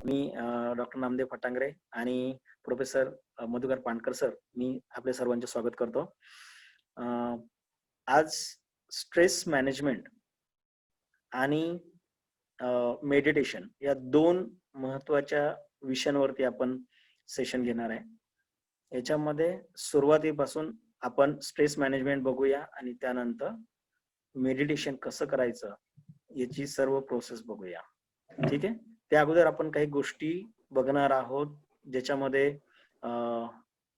मी doctor Namdev Phatangare आणि professor Madhukar Pandkar sir, मी आपले सर्वांचे स्वागत करतो. आज स्ट्रेस मॅनेजमेंट आणि मेडिटेशन या दोन महत्वाच्या विषयांवरती आपण सेशन घेणार आहे. याच्यामध्ये सुरुवातीपासून आपण स्ट्रेस मॅनेजमेंट बघूया आणि त्यानंतर मेडिटेशन कसं करायचं याची सर्व प्रोसेस बघूया. ठीक आहे. त्या अगोदर आपण काही गोष्टी बघणार आहोत ज्याच्यामध्ये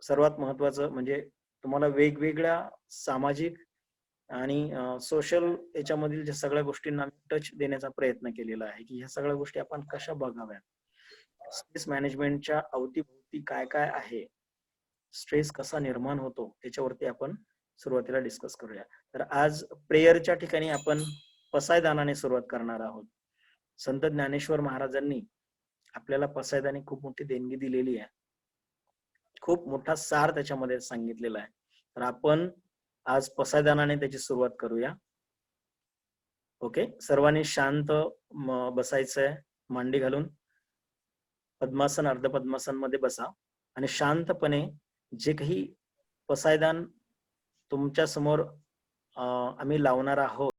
सर्वात महत्वाचं म्हणजे तुम्हाला वेगवेगळ्या सामाजिक आणि सोशल याच्यामधील ज्या सगळ्या गोष्टींना टच देण्याचा प्रयत्न केलेला आहे की ह्या सगळ्या गोष्टी आपण कशा बघाव्यात. स्ट्रेस मॅनेजमेंटच्या अवतीभोवती काय काय आहे, स्ट्रेस कसा निर्माण होतो याच्यावरती आपण सुरुवातीला डिस्कस करूया. तर आज प्रेयरच्या ठिकाणी आपण पसायदानाने सुरुवात करणार आहोत. संत ज्ञानेश्वर महाराजांनी आपल्याला पसायदानी खूप मोठी देणगी दिलेली आहे, खूप मोठा सार त्याच्यामध्ये सांगितलेला आहे. तर आपण आज पसायदानाने त्याची सुरुवात करूया. ओके, सर्वांनी शांत बसायचंय, मांडी घालून पद्मासन अर्ध पद्मासन मध्ये बसा आणि शांतपणे जे काही पसायदान तुमच्या समोर आम्ही लावणार आहोत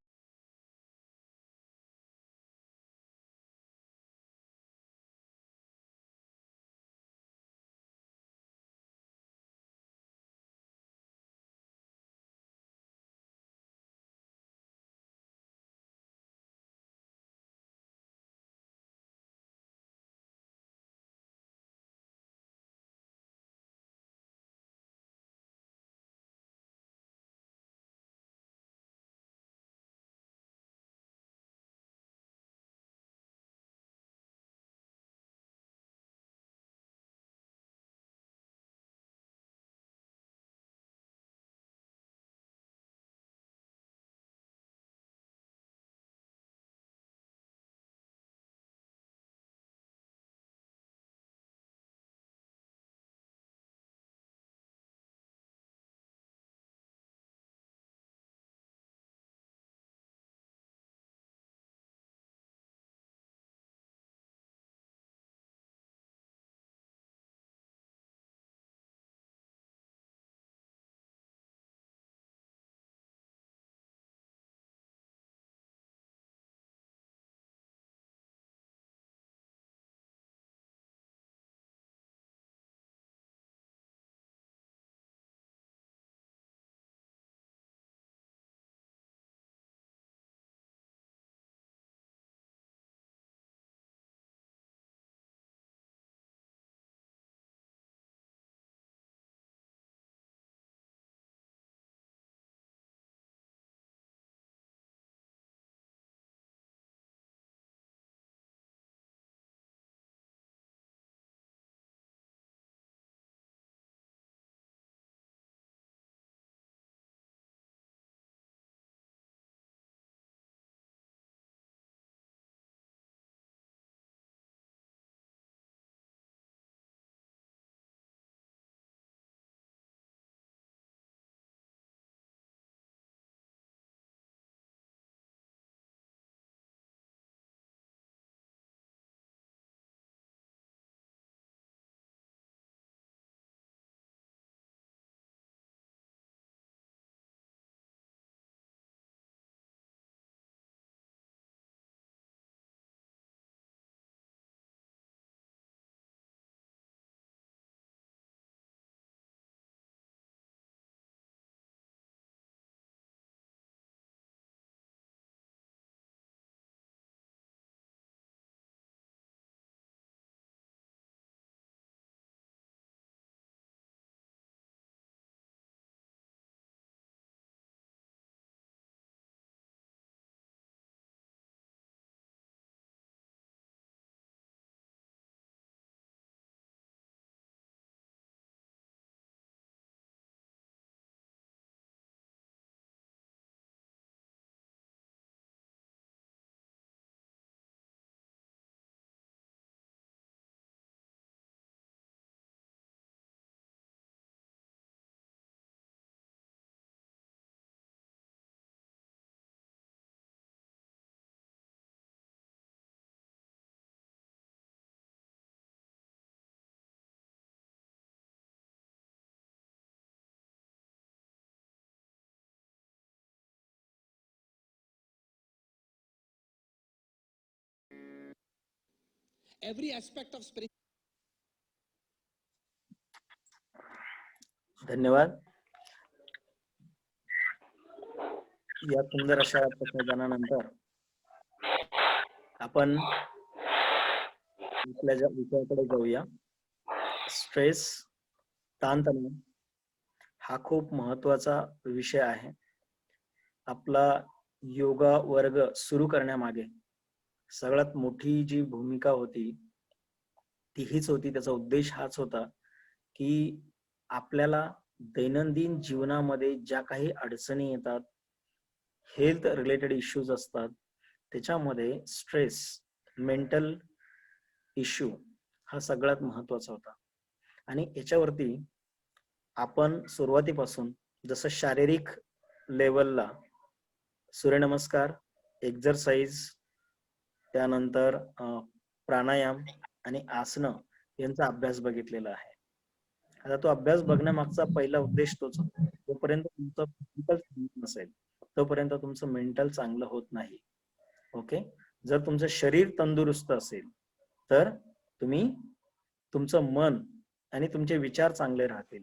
every aspect of spirituality. धन्यवाद. या सुंदर अशा प्रसारणानंतर आपण आपल्या विषयाकडे जाऊया. स्ट्रेस, ताणतणाव हा खूप महत्वाचा विषय आहे. आपला योगा वर्ग सुरू करण्यामागे सगळ्यात मोठी जी भूमिका होती ती हीच होती, त्याचा उद्देश हाच होता की आपल्याला दैनंदिन जीवनामध्ये ज्या काही अडचणी येतात, हेल्थ रिलेटेड इश्यूज असतात, त्याच्यामध्ये स्ट्रेस, मेंटल इश्यू हा सगळ्यात महत्वाचा होता. आणि याच्यावरती आपण सुरुवातीपासून जसं शारीरिक लेवलला सूर्यनमस्कार, एक्झरसाइज, त्यानंतर प्राणायाम आणि आसनं यांचा अभ्यास बघितलेला आहे. आता तो अभ्यास बघण्यामागचा पहिला उद्देश तोच होता. जोपर्यंत तुमचं फिजिकल नसेल तोपर्यंत तुमचं मेंटल चांगलं होत नाही. ओके, जर तुमचं शरीर तंदुरुस्त असेल तर तुमचं मन आणि तुमचे विचार चांगले राहतील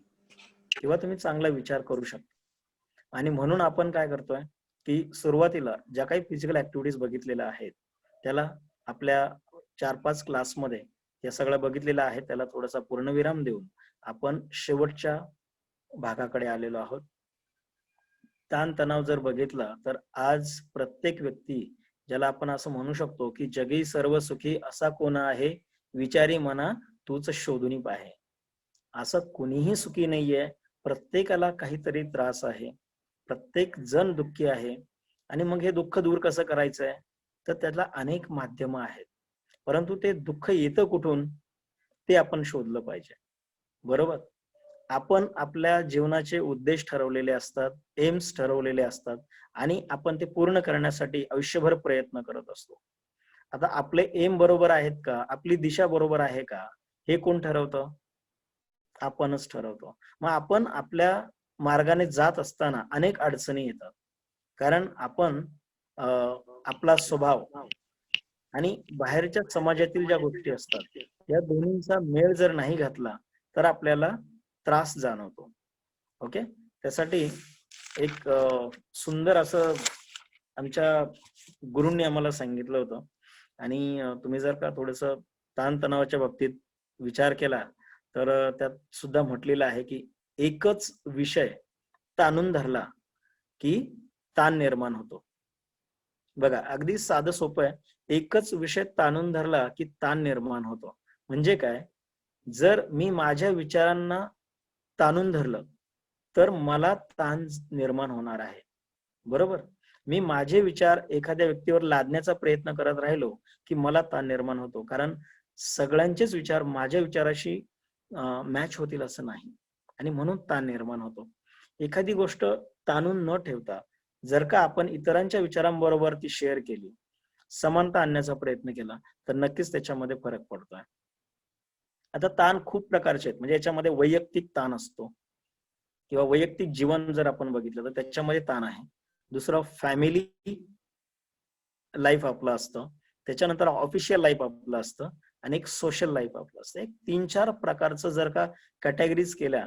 किंवा तुम्ही चांगला विचार करू शकता. आणि म्हणून आपण काय करतोय की सुरुवातीला ज्या काही फिजिकल ऍक्टिव्हिटीज बघितलेल्या आहेत त्याला आपल्या 4-5 क्लासमध्ये या सगळ्या बघितलेल्या आहेत, त्याला थोडासा पूर्णविराम देऊन आपण शेवटच्या भागाकडे आलेलो आहोत. ताणतणाव जर बघितला तर आज प्रत्येक व्यक्ती, ज्याला आपण असं म्हणू शकतो की जगी सर्व सुखी असा कोण आहे, विचारी मना तूच शोधून पाहे. असं कोणीही सुखी नाहीये. प्रत्येकाला काहीतरी त्रास आहे, प्रत्येक जण दुःखी आहे. आणि मग हे दुःख दूर कसं करायचंय, तर त्याला अनेक माध्यम आहेत. परंतु ते दुःख येतं कुठून ते आपण शोधलं पाहिजे. बरोबर, आपण आपल्या जीवनाचे उद्देश ठरवलेले असतात, एम्स ठरवलेले असतात आणि आपण ते पूर्ण करण्यासाठी आयुष्यभर प्रयत्न करत असतो. आता आपले एम बरोबर आहेत का, आपली दिशा बरोबर आहे का, हे कोण ठरवतं? आपणच ठरवतो. मग आपण आपल्या मार्गाने जात असताना अनेक अडचणी येतात, कारण आपण आपला स्वभाव आणि बाहेरच्या समाजातील ज्या गोष्टी असतात या दोन्हींचा मेळ जर नाही घातला तर आपल्याला त्रास जाणवतो. ओके, त्यासाठी एक सुंदर असं आमच्या गुरूंनी आम्हाला सांगितलं होतं. आणि तुम्ही जर का थोडस ताणतणावाच्या बाबतीत विचार केला तर त्यात सुद्धा म्हटलेलं आहे की एकच विषय ताणून धरला की ताण निर्माण होतो. बघा, अगदी साधं सोपं आहे. एकच विषय ताणून धरला की ताण निर्माण होतो. म्हणजे काय, जर मी माझ्या विचारांना ताणून धरलं तर मला ताण निर्माण होणार आहे. बरोबर, मी माझे विचार एखाद्या व्यक्तीवर लादण्याचा प्रयत्न करत राहिलो की मला ताण निर्माण होतो, कारण सगळ्यांचेच विचार माझ्या विचाराशी मॅच होतील असं नाही आणि म्हणून ताण निर्माण होतो. एखादी गोष्ट ताणून न ठेवता जर का आपण इतरांच्या विचारांबरोबर ती शेअर केली, समानता आणण्याचा प्रयत्न केला तर नक्कीच त्याच्यामध्ये फरक पडतोय. आता ताण खूप प्रकारचे आहेत. म्हणजे याच्यामध्ये वैयक्तिक ताण असतो किंवा वैयक्तिक जीवन जर आपण बघितलं तर त्याच्यामध्ये ताण आहे. दुसरं फॅमिली लाईफ आपलं असतं, त्याच्यानंतर ऑफिशियल लाईफ आपलं असतं आणि एक सोशल लाईफ आपलं असतं. एक 3-4 प्रकारचं जर का कॅटेगरीज केल्या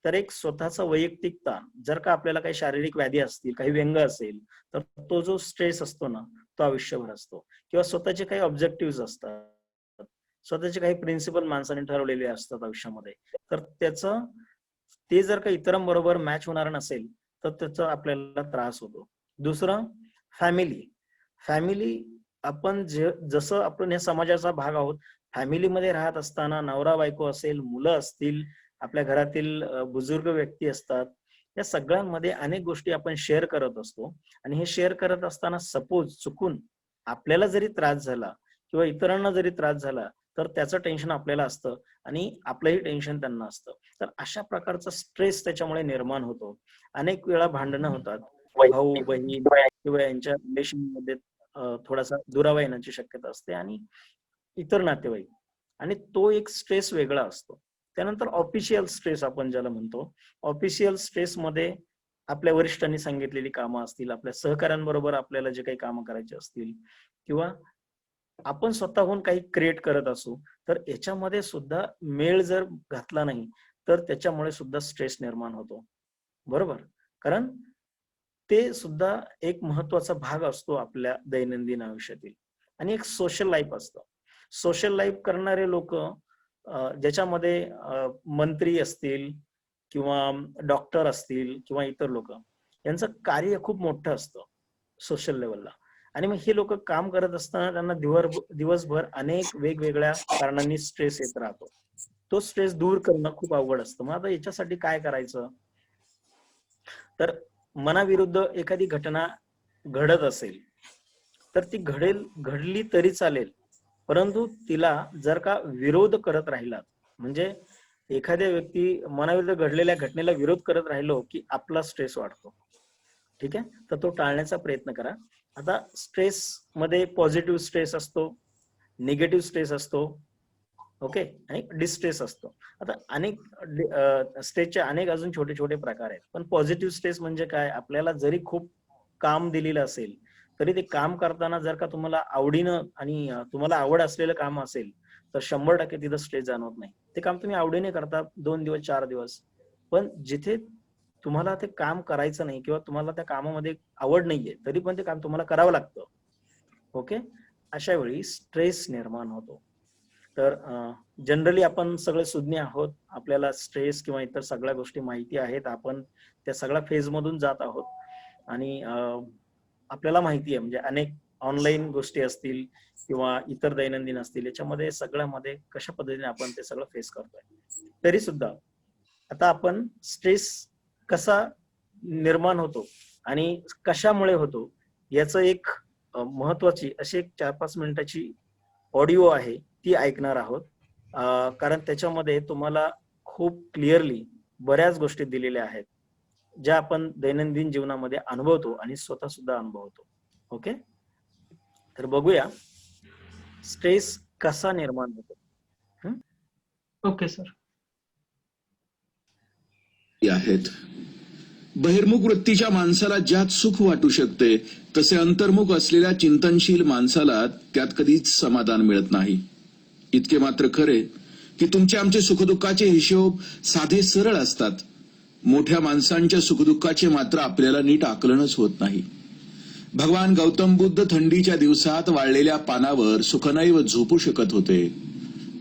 तर एक स्वतःचा वैयक्तिक ताण, जर का आपल्याला काही शारीरिक व्याधी असतील, काही व्यंग असेल तर तो जो स्ट्रेस असतो ना तो आयुष्यभर असतो. किंवा स्वतःचे काही ऑब्जेक्टिव्ह असतात, स्वतःचे काही प्रिन्सिपल माणसाने ठरवलेले असतात आयुष्यामध्ये, तर त्याचं ते जर का इतरांबरोबर मॅच होणार नसेल तर त्याचा आपल्याला त्रास होतो. दुसरं फॅमिली. फॅमिली आपण जसं आपण या समाजाचा भाग आहोत, फॅमिलीमध्ये राहत असताना नवरा बायको असेल, मुलं असतील, आपल्या घरातील बुजुर्ग व्यक्ती असतात, या सगळ्यांमध्ये अनेक गोष्टी आपण शेअर करत असतो. आणि हे शेअर करत असताना सपोज चुकून आपल्याला जरी त्रास झाला किंवा इतरांना जरी त्रास झाला तर त्याचं टेन्शन आपल्याला असतं आणि आपलंही टेन्शन त्यांना असतं. तर अशा प्रकारचा स्ट्रेस त्याच्यामुळे निर्माण होतो. अनेक वेळा भांडणं होतात, भाऊ बहीण किंवा यांच्या रिलेशन मध्ये थोडासा दुरावा येण्याची शक्यता असते आणि इतर नातेवाईक, आणि तो एक स्ट्रेस वेगळा असतो. त्यानंतर ऑफिशियल स्ट्रेस आपण ज्याला म्हणतो. ऑफिशियल स्ट्रेस मध्ये आपल्या वरिष्ठांनी सांगितलेली कामं असतील, आपल्या सहकाऱ्यांबरोबर आपल्याला जे काही कामं करायचे असतील, किंवा आपण स्वतःहून काही क्रिएट करत असू तर याच्यामध्ये सुद्धा मेळ जर घातला नाही तर त्याच्यामुळे सुद्धा स्ट्रेस निर्माण होतो. बरोबर? कारण ते सुद्धा एक महत्वाचा भाग असतो आपल्या दैनंदिन आयुष्यातील. आणि एक सोशल लाईफ असतं. सोशल लाईफ करणारे लोक ज्याच्यामध्ये मंत्री असतील किंवा डॉक्टर असतील किंवा इतर लोक, यांचं कार्य खूप मोठं असतं सोशल लेवलला. आणि मग हे लोक काम करत असताना त्यांना दिवसभर अनेक वेगवेगळ्या कारणांनी स्ट्रेस येत राहतो. तो स्ट्रेस दूर करणं खूप अवघड असतं. मग आता याच्यासाठी काय करायचं? तर मनाविरुद्ध एखादी घटना घडत असेल तर ती घडली तरी चालेल, परंतु तिला जर का विरोध करत राहिलात, म्हणजे एखाद्या व्यक्ती मनाविरुद्ध घडलेल्या घटनेला विरोध करत राहिलो की आपला स्ट्रेस वाढतो. ठीक आहे, तर तो टाळण्याचा प्रयत्न करा. आता स्ट्रेस मध्ये पॉझिटिव्ह स्ट्रेस असतो, निगेटिव्ह स्ट्रेस असतो, ओके, आणि डिस्ट्रेस असतो. आता अनेक स्ट्रेसचे अनेक अजून छोटे छोटे प्रकार आहेत. पण पॉझिटिव्ह स्ट्रेस म्हणजे काय? आपल्याला जरी खूप काम दिलेलं असेल तरी ते काम करताना जर का तुम्हाला आवडीनं आणि तुम्हाला आवड असलेलं काम असेल तर 100% तिथं स्ट्रेस जाणवत नाही. ते काम तुम्ही आवडीने करता 2 दिवस 4 दिवस. पण जिथे तुम्हाला ते काम करायचं नाही किंवा तुम्हाला त्या कामामध्ये आवड नाहीये तरी पण ते काम तुम्हाला करावं लागतं, ओके, अशा वेळी स्ट्रेस निर्माण होतो. तर जनरली आपण सगळे सुज्ञ आहोत, आपल्याला स्ट्रेस किंवा इतर सगळ्या गोष्टी माहिती आहेत, आपण त्या सगळ्या फेज मधून जात आहोत. आणि आपल्याला माहिती आहे म्हणजे अनेक ऑनलाईन गोष्टी असतील किंवा इतर दैनंदिन असतील, याच्यामध्ये सगळ्यामध्ये कशा पद्धतीने आपण ते सगळं फेस करतोय. तरी सुद्धा आता आपण स्ट्रेस कसा निर्माण होतो आणि कशामुळे होतो याचं एक महत्वाची अशी एक 4-5 मिनिटाची ऑडिओ आहे, ती ऐकणार आहोत. कारण त्याच्यामध्ये तुम्हाला खूप क्लिअरली बऱ्याच गोष्टी दिलेल्या आहेत ज्या आपण दैनंदिन जीवनामध्ये अनुभवतो आणि स्वतः सुद्धा अनुभवतो. ओके, तर बघूया स्ट्रेस कसा निर्माण होतो. Okay sir. आहेत. बहिर्मुख वृत्तीच्या माणसाला ज्यात सुख वाटू शकते तसे अंतर्मुख असलेल्या चिंतनशील माणसाला त्यात कधीच समाधान मिळत नाही. इतके मात्र खरे की तुमचे आमचे सुखदुःखाचे हिशोब साधे सरळ असतात. मोठ्या माणसांच्या सुखदुःखाचे मात्र आपल्याला नीट आकलनच होत नाही. भगवान गौतम बुद्ध थंडीच्या दिवसात वाळलेल्या पानावर सुखनैव झोपू शकत होते,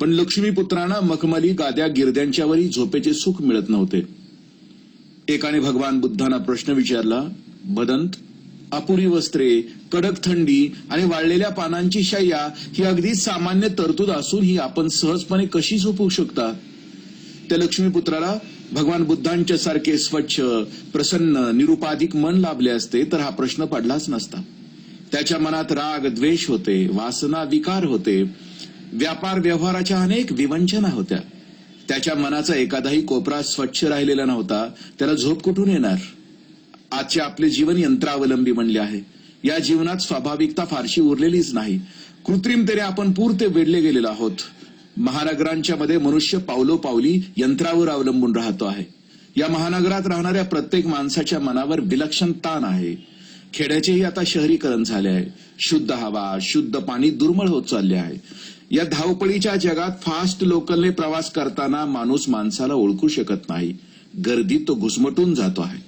पण लक्ष्मीपुत्रांना मखमली गाद्या गिरद्यांच्यावरही झोपेचे सुख मिळत नव्हते. एकाने भगवान बुद्धांना प्रश्न विचारला, भदंत, अपुरी वस्त्रे, कडक थंडी आणि वाळलेल्या पानांची शय्या ही अगदी सामान्य तरतूद असून ही आपण सहजपणे कशी झोपू शकता? त्या लक्ष्मीपुत्राला भगवान बुद्धांच्या सारखे स्वच्छ, प्रसन्न, निरुपाधिक मन लाभले असते तर हा प्रश्न पडलाच नसता. त्याच्या मनात राग, द्वेष होते, वासना, विकार होते, व्यापार व्यवहाराच्या अनेक विवंचना होत्या. त्याच्या मनाचा एखादाही कोपरा स्वच्छ राहिलेला नव्हता. त्याला झोप कुठून येणार? आजचे आपले जीवन यंत्रावलंबी बनले आहे. या जीवनात स्वाभाविकता फारशी उरलेलीच नाही. कृत्रिमतेने आपण पुरते वेढले गेलेलो आहोत. महानगरांच्या मध्ये मनुष्य पावलोपावली यंत्रावर अवलंबून राहतो आहे. या महानगरात राहणाऱ्या प्रत्येक माणसाच्या मनावर विलक्षण ताण आहे. खेड्याचेही आता शहरीकरण झाले आहे. शुद्ध हवा, शुद्ध पाणी दुर्मिळ होत चालले आहे. या धावपळीच्या जगात फास्ट लोकलने प्रवास करताना माणूस माणसाला ओळखू शकत नाही. गर्दीत तो घुसमटून जातो आहे.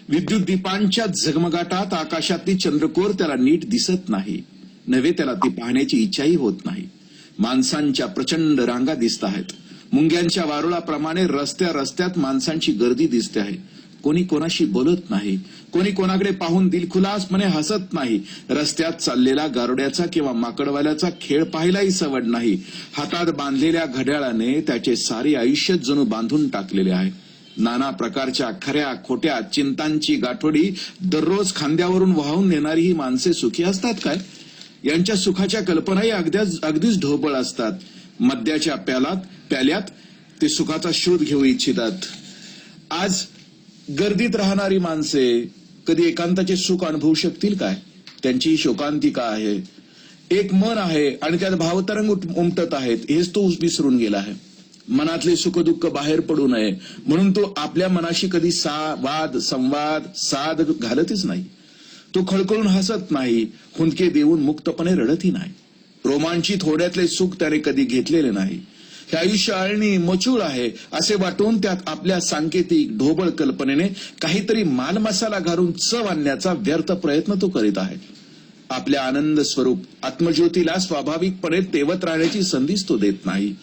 विद्युत दीपांच्या झगमगाटात आकाशातली चंद्रकोर त्याला नीट दिसत नाही. नव्हे त्याला ती पाहण्याची इच्छाही होत नाही. माणसांच्या प्रचंड रांगा दिसत आहेत. मुंग्यांच्या वारुळाप्रमाणे रस्त्या रस्त्यात माणसांची गर्दी दिसते आहे. कोणी कोणाशी बोलत नाही. कोणी कोणाकडे पाहून दिलखुलासपणे हसत नाही. रस्त्यात चाललेला गारुड्याचा किंवा माकडवाल्याचा खेळ पाहायलाही सवड नाही. हातात बांधलेल्या घड्याळाने त्याचे सारे आयुष्य जणू बांधून टाकलेले आहे. नाना प्रकारच्या खऱ्या खोट्या चिंतांची गाठोडी दररोज खांद्यावरून वाहून नेणारी ही माणसे सुखी असतात काय? यांच्या सुखाच्या कल्पनाही अगदीच ढोबळ असतात. मद्याच्या प्याल्यात ते सुखाचा शोध घेऊ इच्छितात. आज गर्दीत राहणारी माणसे कधी एकांताचे सुख अनुभवू शकतील काय? त्यांची शोकांतिका आहे. एक मन आहे आणि त्यात भावतरंग उमटत आहेत, हेच तो विसरून गेला आहे. मनातले सुखदुःख बाहेर पडू नये म्हणून तो आपल्या मनाशी कधी संवाद साध घालतच नाही. तो खळखळून हसत नाही, हुंदके देऊन मुक्तपणे रडतही नाही. रोमांचित होण्यातले सुख त्याने कधी घेतलेले नाही. हे आयुष्य आळणी मचूळ आहे असे वाटून त्यात आपल्या सांकेतिक ढोबळ कल्पनेने काहीतरी मालमसाला घालून चव आणण्याचा व्यर्थ प्रयत्न तो करीत आहे. आपल्या आनंद स्वरूप आत्मज्योतीला स्वाभाविकपणे तेवत राहण्याची संधीच तो देत नाही.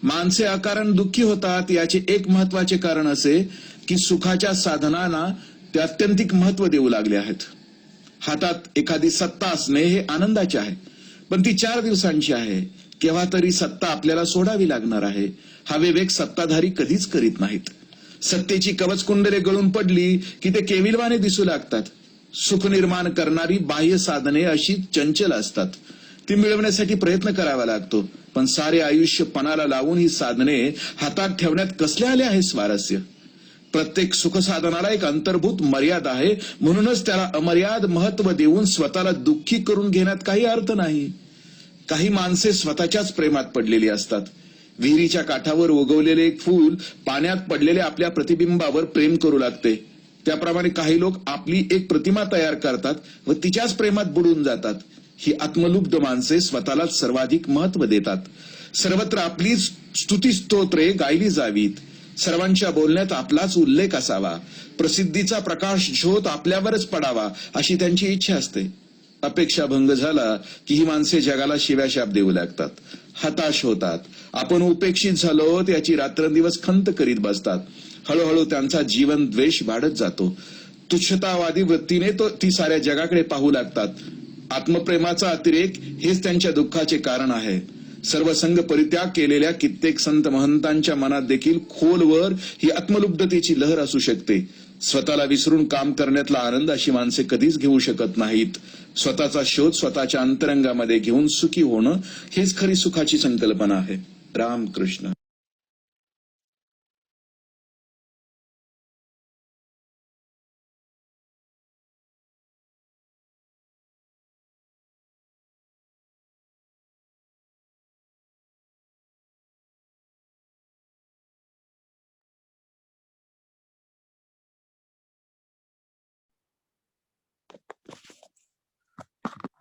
माणसे अकारण दुःखी होतात याचे एक महत्वाचे कारण असे की सुखाच्या साधनांना ते अत्यंतिक महत्व देऊ लागले आहेत. हातात एखादी सत्ता असणे हे आनंदाचे आहे, पण ती 4 दिवसांची आहे. केव्हा तरी सत्ता आपल्याला सोडावी लागणार आहे. हा विवेक सत्ताधारी कधीच करीत नाहीत. सत्तेची कवचकुंडले गळून पडली की ते केविलवाने दिसू लागतात. सुख निर्माण करणारी बाह्य साधने अशी चंचल असतात. ती मिळवण्यासाठी प्रयत्न करावा लागतो, पण सारे आयुष्य पणाला लावून ही साधने हातात ठेवण्यात कसले आले आहे स्वारस्य. प्रत्येक सुखसाधनाला एक अंतर्भूत मर्यादा आहे, म्हणूनच त्याला अमर्याद महत्व देऊन स्वतःला दुःखी करून घेण्यात काही अर्थ नाही. काही माणसे स्वतःच्याच प्रेमात पडलेली असतात. विहिरीच्या काठावर उगवलेले एक फूल पाण्यात पडलेल्या आपल्या प्रतिबिंबावर प्रेम करू लागते. त्याप्रमाणे काही लोक आपली एक प्रतिमा तयार करतात व तिच्याच प्रेमात बुडून जातात. ही आत्मलुब्ध माणसे स्वतःलाच सर्वाधिक महत्व देतात. सर्वत्र आपली स्तुती स्तोत्रे गायली जावीत. सर्वांच्या बोलण्यात आपलाच उल्लेख असावा. प्रसिद्धीचा प्रकाश झोत आपल्यावरच पडावा अशी त्यांची इच्छा असते. अपेक्षा भंग झाला की ही माणसे जगाला शिव्याशाप देऊ लागतात. हताश होतात. आपण उपेक्षित झालो याची रात्रंदिवस खंत करीत बसतात. हळूहळू त्यांचा जीवन द्वेष वाढत जातो. तुच्छतावादी वृत्तीने ती साऱ्या जगाकडे पाहू लागतात. आत्मप्रेमाचा अतिरेक हेच त्यांच्या दुःखाचे कारण आहे. सर्वसंग परित्याग केलेल्या कित्येक संत महंतांच्या मनात देखील खोलवर ही आत्मलुब्धतेची लहर असू शकते. स्वतःला विसरून काम करण्यातला आनंद अशी माणसे कधीच घेऊ शकत नाहीत. स्वतःचा शोध स्वतःच्या अंतरंगामध्ये घेऊन सुखी होणं हेच खरी सुखाची संकल्पना आहे. रामकृष्ण.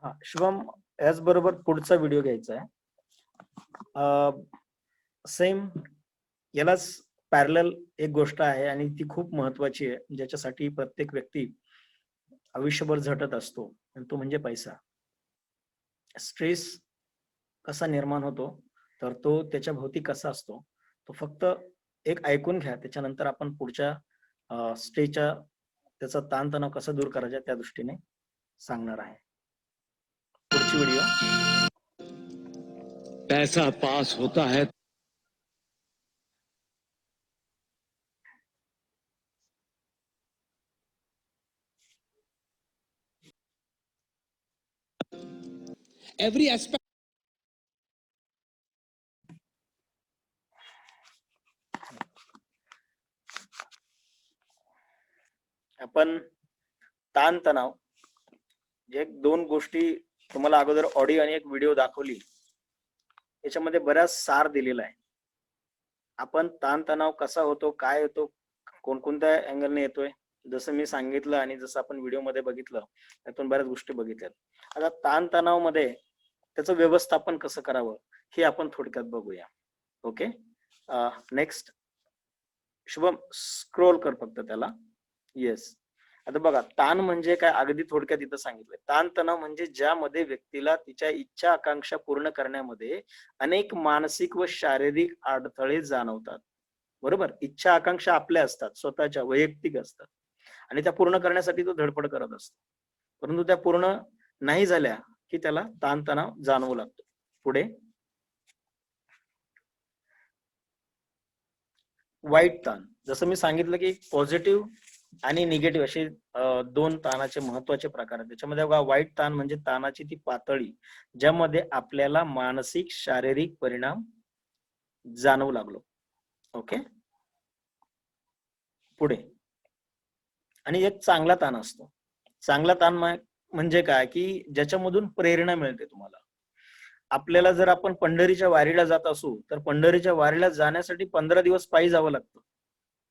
हा शुभम, याचबरोबर पुढचा व्हिडिओ घ्यायचा आहे. सेम यालाच पॅरलल एक गोष्ट आहे आणि ती खूप महत्वाची आहे, ज्याच्यासाठी प्रत्येक व्यक्ती आयुष्यभर झटत असतो, आणि तो म्हणजे पैसा. स्ट्रेस कसा निर्माण होतो तर तो त्याच्या भोवती कसा असतो तो फक्त एक ऐकून घ्या. त्याच्यानंतर आपण पुढच्या स्टेजच्या त्याचा ताणतणाव कसा दूर करायचा त्या दृष्टीने सांगणार आहे. पुढची व्हिडिओ. पैसा पास होता है every aspect. आपण ताणतणाव जे 2 गोष्टी तुम्हाला अगोदर ऑडिओ आणि एक व्हिडिओ दाखवली, याच्यामध्ये बराच सार दिलेला आहे. आपण ताणतणाव कसा होतो, काय होतो, कोणकोणत्या अँगलने येतोय, जसं मी सांगितलं आणि जसं आपण व्हिडिओ मध्ये बघितलं, त्यातून बऱ्याच गोष्टी बघितल्यात. आता ताणतणाव मध्ये त्याचं व्यवस्थापन कसं करावं हे आपण थोडक्यात बघूया. Okay, next. शुभम स्क्रोल कर फक्त त्याला. येस. आता बघा, ताण म्हणजे काय अगदी थोडक्यात इथं सांगितलंय. ताणतणाव म्हणजे ज्यामध्ये व्यक्तीला तिच्या इच्छा आकांक्षा पूर्ण करण्यामध्ये अनेक मानसिक व शारीरिक अडथळे जाणवतात. बरोबर, इच्छा आकांक्षा आपल्या असतात, स्वतःच्या वैयक्तिक असतात, आणि त्या पूर्ण करण्यासाठी तो धडपड करत असतो. परंतु त्या पूर्ण नाही झाल्या की त्याला ताणतणाव जाणवू लागतो. पुढे वाईट ताण. जसं मी सांगितलं की पॉझिटिव्ह आणि निगेटिव्ह असे 2 ताणाचे महत्वाचे प्रकार आहेत. त्याच्यामध्ये बघा, वाईट ताण म्हणजे ताणाची ती पातळी ज्यामध्ये आपल्याला मानसिक शारीरिक परिणाम जाणवू लागलो. ओके, पुढे. आणि एक चांगला ताण असतो. चांगला ताण म्हणजे काय की ज्याच्यामधून प्रेरणा मिळते तुम्हाला. आपल्याला जर आपण पंढरीच्या वारीला जात असू तर पंढरीच्या वारीला जाण्यासाठी 15 दिवस पायी जावं लागतं,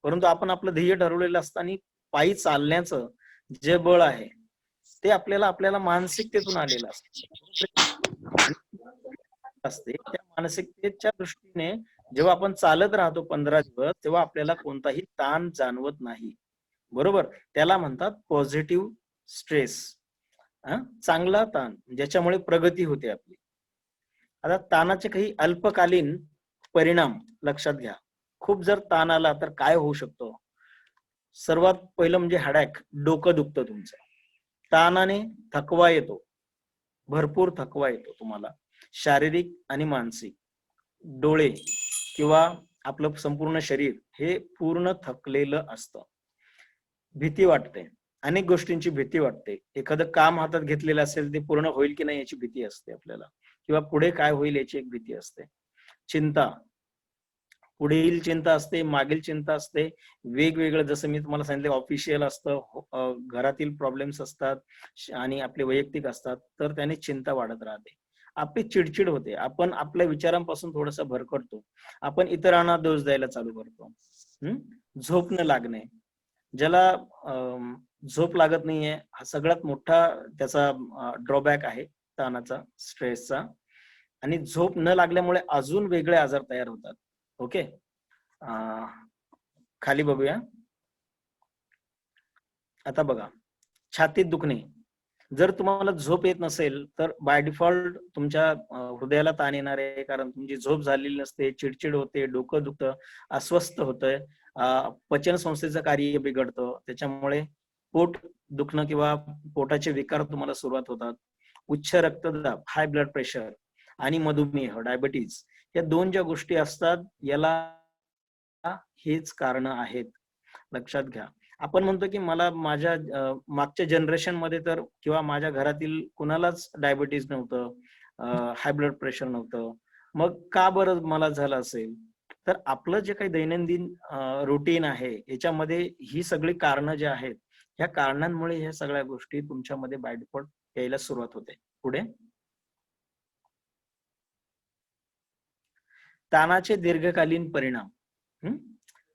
परंतु आपण आपलं ध्येय ठरवलेलं असताना पायी चालण्याचं जे बळ आहे ते आपल्याला मानसिकतेतून आलेलं असतं. असते त्या मानसिकतेच्या दृष्टीने जेव्हा आपण चालत राहतो 15 दिवस तेव्हा आपल्याला कोणताही ताण जाणवत नाही. बरोबर, त्याला म्हणतात पॉझिटिव्ह स्ट्रेस. चांगला ताण ज्याच्यामुळे प्रगती होते आपली. आता ताणाचे काही अल्पकालीन परिणाम लक्षात घ्या. खूप जर ताण आला तर काय होऊ शकतो? सर्वात पहिलं म्हणजे हॅडॅक, डोकं दुखतं तुमचं. ताणाने थकवा येतो, भरपूर थकवा येतो तुम्हाला, शारीरिक आणि मानसिक. डोळे किंवा आपलं संपूर्ण शरीर हे पूर्ण थकलेलं असतं. भीती वाटते, अनेक गोष्टींची भीती वाटते. एखादं काम हातात घेतलेलं असेल ते पूर्ण होईल की नाही याची भीती असते आपल्याला, किंवा पुढे काय होईल याची एक भीती असते. चिंता, पुढील चिंता असते, मागील चिंता असते. वेगवेगळं जसं मी तुम्हाला सांगितलं ऑफिशियल असतं, घरातील प्रॉब्लेम्स असतात आणि आपले वैयक्तिक असतात, तर त्याने चिंता वाढत राहते. आपली चिडचिड होते, आपण आपल्या विचारांपासून थोडासा भरकटतो, आपण इतरांना दोष द्यायला चालू करतो. झोप न लागणे, ज्याला झोप लागत नाहीये, हा सगळ्यात मोठा त्याचा ड्रॉबॅक आहे ताणाचा, स्ट्रेसचा. आणि झोप न लागल्यामुळे अजून वेगळे आजार तयार होतात. ओके, खाली बघूया. आता बघा, छातीत दुखणे. जर तुम्हाला झोप येत नसेल तर बाय डिफॉल्ट तुमच्या हृदयाला ताण येणार आहे, कारण तुमची झोप झालेली नसते, चिडचिड होते, डोकं दुखतं, अस्वस्थ होतंय, पचन संस्थेचं कार्य बिघडतं, त्याच्यामुळे पोट दुखणं किंवा पोटाचे विकार तुम्हाला सुरुवात होतात. उच्च रक्तदाब, हाय ब्लड प्रेशर आणि मधुमेह, डायबिटीज, या 2 ज्या गोष्टी असतात याला हेच कारण आहेत. लक्षात घ्या. आपण म्हणतो की मला माझ्या मागच्या जनरेशन मध्ये तर किंवा माझ्या घरातील कुणालाच डायबिटीज नव्हतं, हाय ब्लड प्रेशर नव्हतं, मग का बरं मला झालं असेल? तर आपलं जे काही दैनंदिन रुटीन आहे याच्यामध्ये ही सगळी कारणं जे आहेत, ह्या कारणांमुळे ह्या सगळ्या गोष्टी तुमच्यामध्ये बाय डिफॉल्ट यायला सुरुवात होते. पुढे, ताणाचे दीर्घकालीन परिणाम.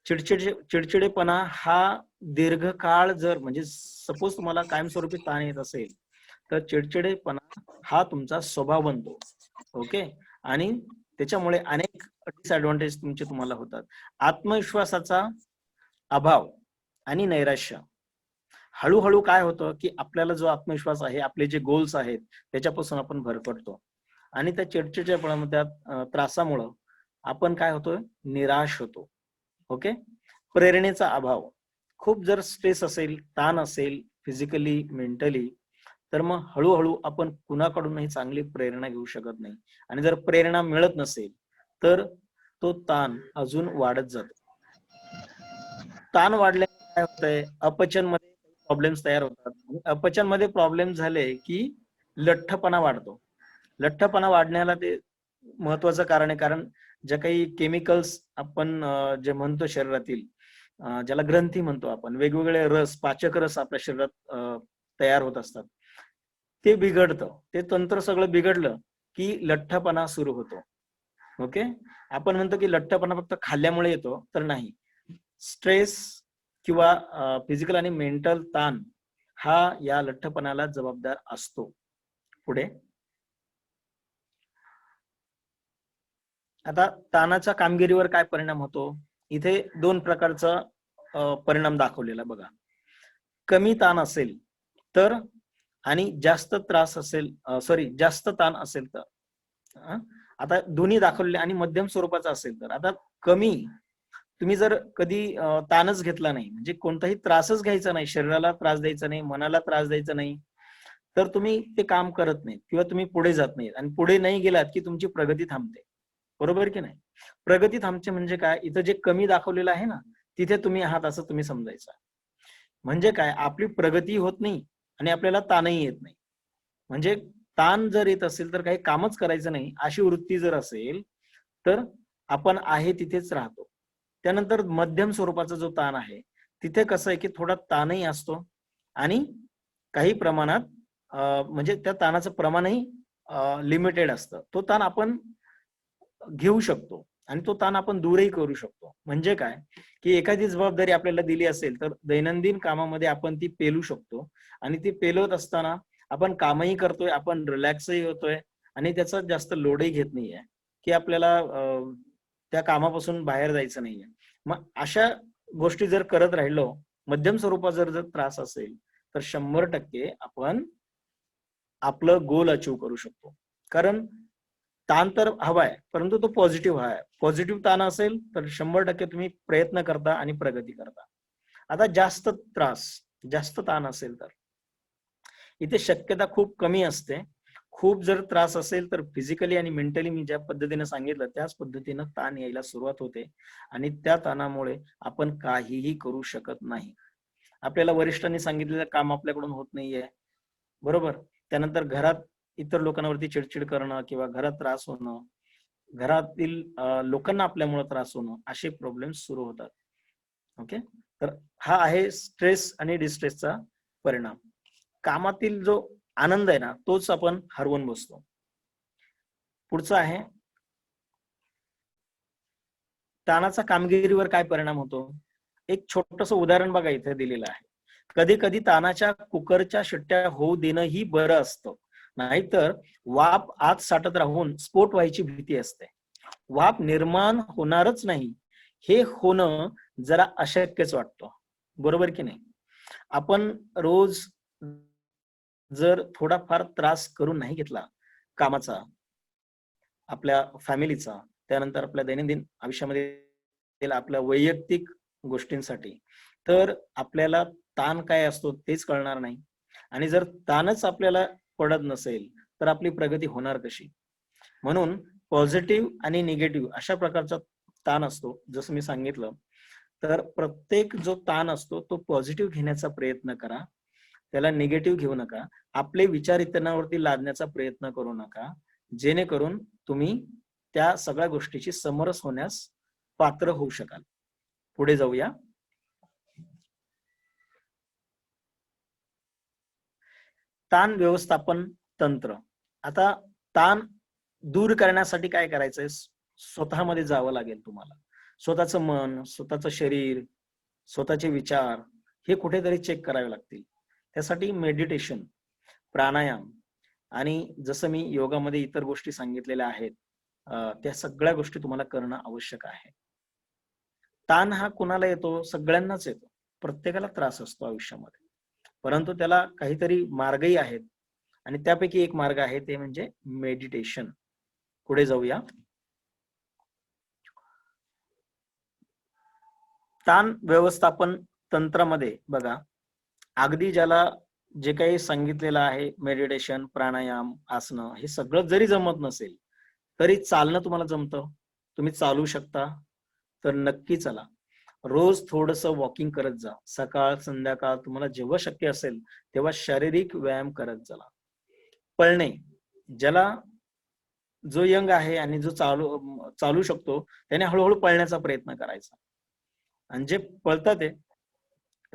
चिडचिडेपणा हा दीर्घकाळ जर, म्हणजे सपोज तुम्हाला कायमस्वरूपी ताण येत असेल तर चिडचिडेपणा हा तुमचा स्वभाव बनतो. ओके, आणि त्याच्यामुळे अनेक डिसएडव्हान्टेज तुमचे तुम्हाला होतात. आत्मविश्वासाचा अभाव आणि नैराश्य. हळूहळू काय होतं की आपल्याला जो आत्मविश्वास आहे, आपले जे गोल्स आहेत त्याच्यापासून आपण भरकटतो, आणि त्या चिडचिडेपणामध्ये त्रासामुळं आपण काय होतोय, निराश होतो. ओके, प्रेरणेचा अभाव. खूप जर स्ट्रेस असेल, ताण असेल, फिजिकली, मेंटली, तर मग हळूहळू आपण कुणाकडूनही चांगली प्रेरणा घेऊ शकत नाही, आणि जर प्रेरणा मिळत नसेल तर तो ताण अजून वाढत जातो. ताण वाढल्याने काय होतंय, अपचन मध्ये प्रॉब्लेम्स तयार होतात. अपचन मध्ये प्रॉब्लेम झाले की लठ्ठपणा वाढतो. लठ्ठपणा वाढण्याला ते महत्वाचं कारण आहे, कारण ज्या काही केमिकल्स आपण जे म्हणतो शरीरातील, ज्याला ग्रंथी म्हणतो आपण, वेगवेगळे रस, पाचक रस आपल्या शरीरात तयार होत असतात, ते बिघडतं. ते तंत्र सगळं बिघडलं की लठ्ठपणा सुरू होतो. ओके, आपण म्हणतो की लठ्ठपणा फक्त खाल्ल्यामुळे येतो, तर नाही. स्ट्रेस किंवा फिजिकल आणि मेंटल ताण हा या लठ्ठपणाला जबाबदार असतो. पुढे, आता ताणाचा कामगिरीवर काय परिणाम होतो? इथे 2 प्रकारचा परिणाम दाखवलेला बघा. कमी ताण असेल तर, आणि जास्त त्रास असेल, जास्त ताण असेल तर. आता दोन्ही दाखवलेले, आणि मध्यम स्वरूपाचा असेल तर. आता कमी, तुम्ही जर कधी ताणच घेतला नाही, म्हणजे कोणताही त्रासच घ्यायचा नाही, शरीराला त्रास द्यायचा नाही, मनाला त्रास द्यायचा नाही, तर तुम्ही ते काम करत नाही किंवा तुम्ही पुढे जात नाही, आणि पुढे नाही गेलात की तुमची प्रगती थांबते. बरोबर की नाही? प्रगती थांबते म्हणजे काय, इथं जे कमी दाखवलेलं आहे ना, तिथे तुम्ही आहात असं तुम्ही समजायचं. म्हणजे काय, आपली प्रगती होत नाही आणि आपल्याला ताणही येत नाही. म्हणजे ताण जर येत असेल तर काही कामच करायचं नाही अशी वृत्ती जर असेल तर आपण आहे तिथेच राहतो. त्यानंतर मध्यम स्वरूपाचा जो ताण आहे, तिथे कसं आहे की थोडा ताणही असतो आणि काही प्रमाणात म्हणजे त्या ताणाचं प्रमाणही लिमिटेड असतं. तो ताण आपण घेऊ शकतो आणि तो ताण आपण दूरही करू शकतो. म्हणजे काय की एखादी जबाबदारी आपल्याला दिली असेल तर दैनंदिन कामामध्ये आपण ती पेलू शकतो, आणि ती पेलवत असताना आपण कामही करतोय, आपण रिलॅक्सही होतोय, आणि त्याचा जास्त लोडही घेत नाहीये की आपल्याला त्या कामापासून बाहेर जायचं नाहीये. मग अशा गोष्टी जर करत राहिलो, मध्यम स्वरूपात जर त्रास असेल, तर 100% आपण आपलं गोल अचीव्ह करू शकतो. कारण ताण तर हवाय, परंतु तो पॉझिटिव्ह आहे. पॉझिटिव्ह ताण असेल तर 100% तुम्ही प्रयत्न करता आणि प्रगती करता. आता जास्त त्रास, जास्त ताण असेल तर इथे शक्यता खूप कमी असते. खूप जर त्रास असेल तर फिजिकली आणि मेंटली मी ज्या पद्धतीने सांगितलं त्याच पद्धतीनं ताण यायला सुरुवात होते आणि त्या ताणामुळे आपण काहीही करू शकत नाही. आपल्याला वरिष्ठांनी सांगितलेलं काम आपल्याकडून होत नाहीये, बरोबर. त्यानंतर घरात इतर लोकांवरती चिडचिड करणं किंवा घरात त्रास होणं, घरातील लोकांना आपल्यामुळे त्रास होणं, असे प्रॉब्लेम सुरू होतात. ओके. तर हा आहे स्ट्रेस आणि डिस्ट्रेसचा परिणाम. कामातील जो आनंद आहे ना, तोच आपण हरवून बसतो. पुढचं आहे ताणाचा कामगिरीवर काय परिणाम होतो. एक छोटस उदाहरण बघा इथे दिलेलं आहे. कधी कधी ताणाच्या कुकरच्या शिट्ट्या होऊ देणं ही बरं असतं, नाहीतर वाफ आत साठत राहून स्फोट व्हायची भीती असते. वाफ निर्माण होणारच नाही हे होणं जरा अशक्यच वाटतं, बरोबर की नाही. आपण रोज जर थोडाफार त्रास करून नाही घेतला कामाचा, आपल्या फॅमिलीचा, त्यानंतर आपल्या दैनंदिन आयुष्यामध्ये आपल्या वैयक्तिक गोष्टींसाठी, तर आपल्याला ताण काय असतो तेच कळणार नाही. आणि जर ताणच आपल्याला पडत नसेल तर आपली प्रगती होणार कशी. म्हणून पॉझिटिव्ह आणि निगेटिव्ह अशा प्रकारचा ताण असतो. जसं मी सांगितलं, तर प्रत्येक जो ताण असतो तो पॉझिटिव्ह घेण्याचा प्रयत्न करा, त्याला निगेटिव्ह घेऊ नका. आपले विचार इतरांवरती लादण्याचा प्रयत्न करू नका, जेणेकरून तुम्ही त्या सगळ्या गोष्टीची समरस होण्यास पात्र होऊ शकाल. पुढे जाऊया. ताण व्यवस्थापन तंत्र. आता ताण दूर करण्यासाठी काय करायचंय, स्वतःमध्ये जावं लागेल तुम्हाला. स्वतःचं मन, स्वतःचं शरीर, स्वतःचे विचार हे कुठेतरी चेक करावे लागतील. त्यासाठी मेडिटेशन, प्राणायाम आणि जसं मी योगामध्ये इतर गोष्टी सांगितलेल्या आहेत, त्या सगळ्या गोष्टी तुम्हाला करणं आवश्यक आहे. ताण हा कुणाला येतो, सगळ्यांनाच येतो. प्रत्येकाला त्रास असतो आयुष्यामध्ये, परंतु त्याला काहीतरी मार्गही आहेत आणि त्यापैकी एक मार्ग आहे ते म्हणजे मेडिटेशन. पुढे जाऊया. ताण व्यवस्थापन तंत्रामध्ये बघा, अगदी ज्याला जे काही सांगितलेलं आहे मेडिटेशन, प्राणायाम, आसनं, हे सगळं जरी जमत नसेल तरी चालणं तुम्हाला जमतं, तुम्ही चालू शकता, तर नक्की चला. रोज थोडस वॉकिंग करत जा. सकाळ संध्याकाळ तुम्हाला जेव्हा शक्य असेल तेव्हा शारीरिक व्यायाम करत चला. पळणे, ज्याला जो यंग आहे आणि जो चालू शकतो त्याने हळूहळू पळण्याचा प्रयत्न करायचा. आणि जे पळतात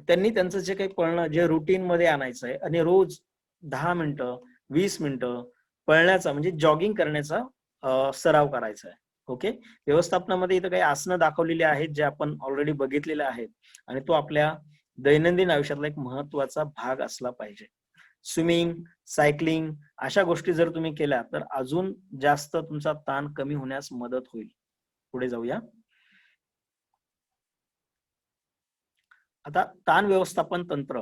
त्यांनी त्यांचं जे काही पळणं जे रुटीन मध्ये आणायचं आहे आणि रोज 10 मिनिटं 20 मिनिटं पळण्याचा म्हणजे जॉगिंग करण्याचा सराव करायचा आहे. ओके. व्यवस्थापनामध्ये इथं काही आसनं दाखवलेली आहेत जे आपण ऑलरेडी बघितलेले आहेत आणि तो आपल्या दैनंदिन आयुष्यातला एक महत्वाचा भाग असला पाहिजे. स्विमिंग, सायकलिंग अशा गोष्टी जर तुम्ही केल्या तर अजून जास्त तुमचा ताण कमी होण्यास मदत होईल. पुढे जाऊया. आता ताण व्यवस्थापन तंत्र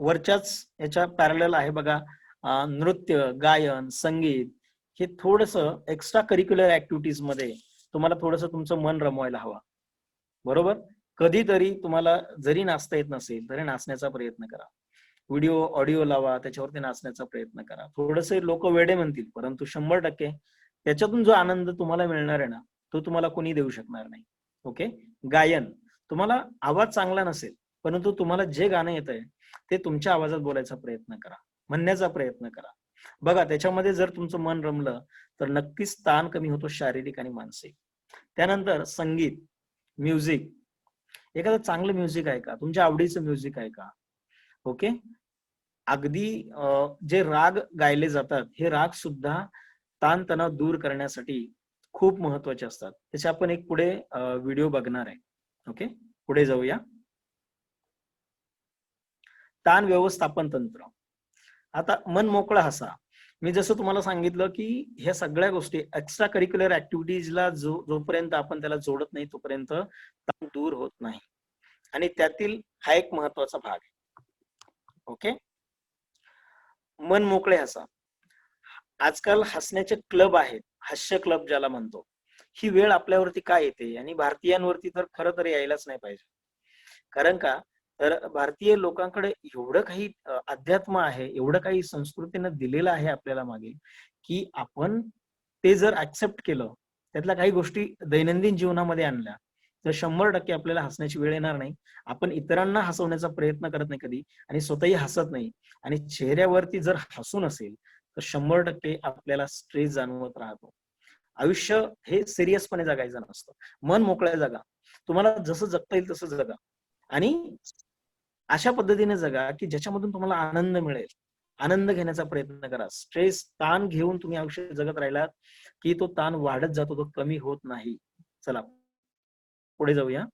वरच्याच याच्या पॅरलल आहे बघा. नृत्य, गायन, संगीत हे थोडस एक्स्ट्रा करिक्युलर ऍक्टिव्हिटीज मध्ये तुम्हाला थोडस तुमचं मन रमवायला हवं, बरोबर. कधीतरी तुम्हाला जरी नाचता येत नसेल तरी नाचण्याचा प्रयत्न करा. व्हिडिओ ऑडिओ लावा, त्याच्यावरती नाचण्याचा प्रयत्न करा. थोडेसे लोक वेडे म्हणतील, परंतु 100% त्याच्यातून जो आनंद तुम्हाला मिळणार आहे ना, तो तुम्हाला कोणी देऊ शकणार नाही. ओके. गायन, तुम्हाला आवाज चांगला नसेल परंतु तुम्हाला जे गाणं येत आहे ते तुमच्या आवाजात बोलायचा प्रयत्न करा, म्हणण्याचा प्रयत्न करा. बघा, त्याच्यामध्ये जर तुमचं मन रमलं तर नक्कीच ताण कमी होतो, शारीरिक आणि मानसिक. त्यानंतर संगीत, म्युझिक. एखादं चांगलं म्युझिक आहे का, तुमच्या आवडीचं म्युझिक आहे का. ओके. अगदी जे राग गायले जातात हे राग सुद्धा ताणतणाव दूर करण्यासाठी खूप महत्वाचे असतात. त्याचे आपण एक पुढे व्हिडिओ बघणार आहे. ओके. पुढे जाऊया. ताण व्यवस्थापन तंत्र. आता मन मोकळा हसा. मी जसं तुम्हाला सांगितलं की ह्या सगळ्या गोष्टी एक्स्ट्रा करिक्युलर ऍक्टिव्हिटीजला जोपर्यंत आपण त्याला जोडत नाही तोपर्यंत ताण दूर होत नाही. आणि त्यातील हा एक महत्वाचा भाग आहे. ओके. मन मोकळे हसा. आजकाल हसण्याचे क्लब आहेत, हास्य क्लब ज्याला म्हणतो. ही वेळ आपल्यावरती काय येते आणि भारतीयांवरती तर खरं तर यायलाच नाही पाहिजे. कारण का तर भारतीय लोकांकडे एवढं काही अध्यात्म आहे, एवढं काही संस्कृतीनं दिलेलं आहे आपल्याला मागे, की आपण ते जर ऍक्सेप्ट केलं, त्यातल्या काही गोष्टी दैनंदिन जीवनामध्ये आणल्या, तर 100% आपल्याला हसण्याची वेळ येणार नाही. आपण इतरांना हसवण्याचा प्रयत्न करत नाही कधी आणि स्वतःही हसत नाही. आणि चेहऱ्यावरती जर हसून असेल तर 100% आपल्याला स्ट्रेस जाणवत राहतो. आयुष्य हे सिरियसपणे जगायचं नसतं. मन मोकळ्या जगा. तुम्हाला जसं जगता येईल तसं जगा. आणि अशा पद्धतीने जगा की ज्याच्यामधून तुम्हाला आनंद मिळेल. आनंद घेण्याचा प्रयत्न करा. स्ट्रेस, ताण घेऊन तुम्ही आयुष्य जगत राहिलात की तो ताण वाढत जातो, तो कमी होत नाही. चला पुढे जाऊया.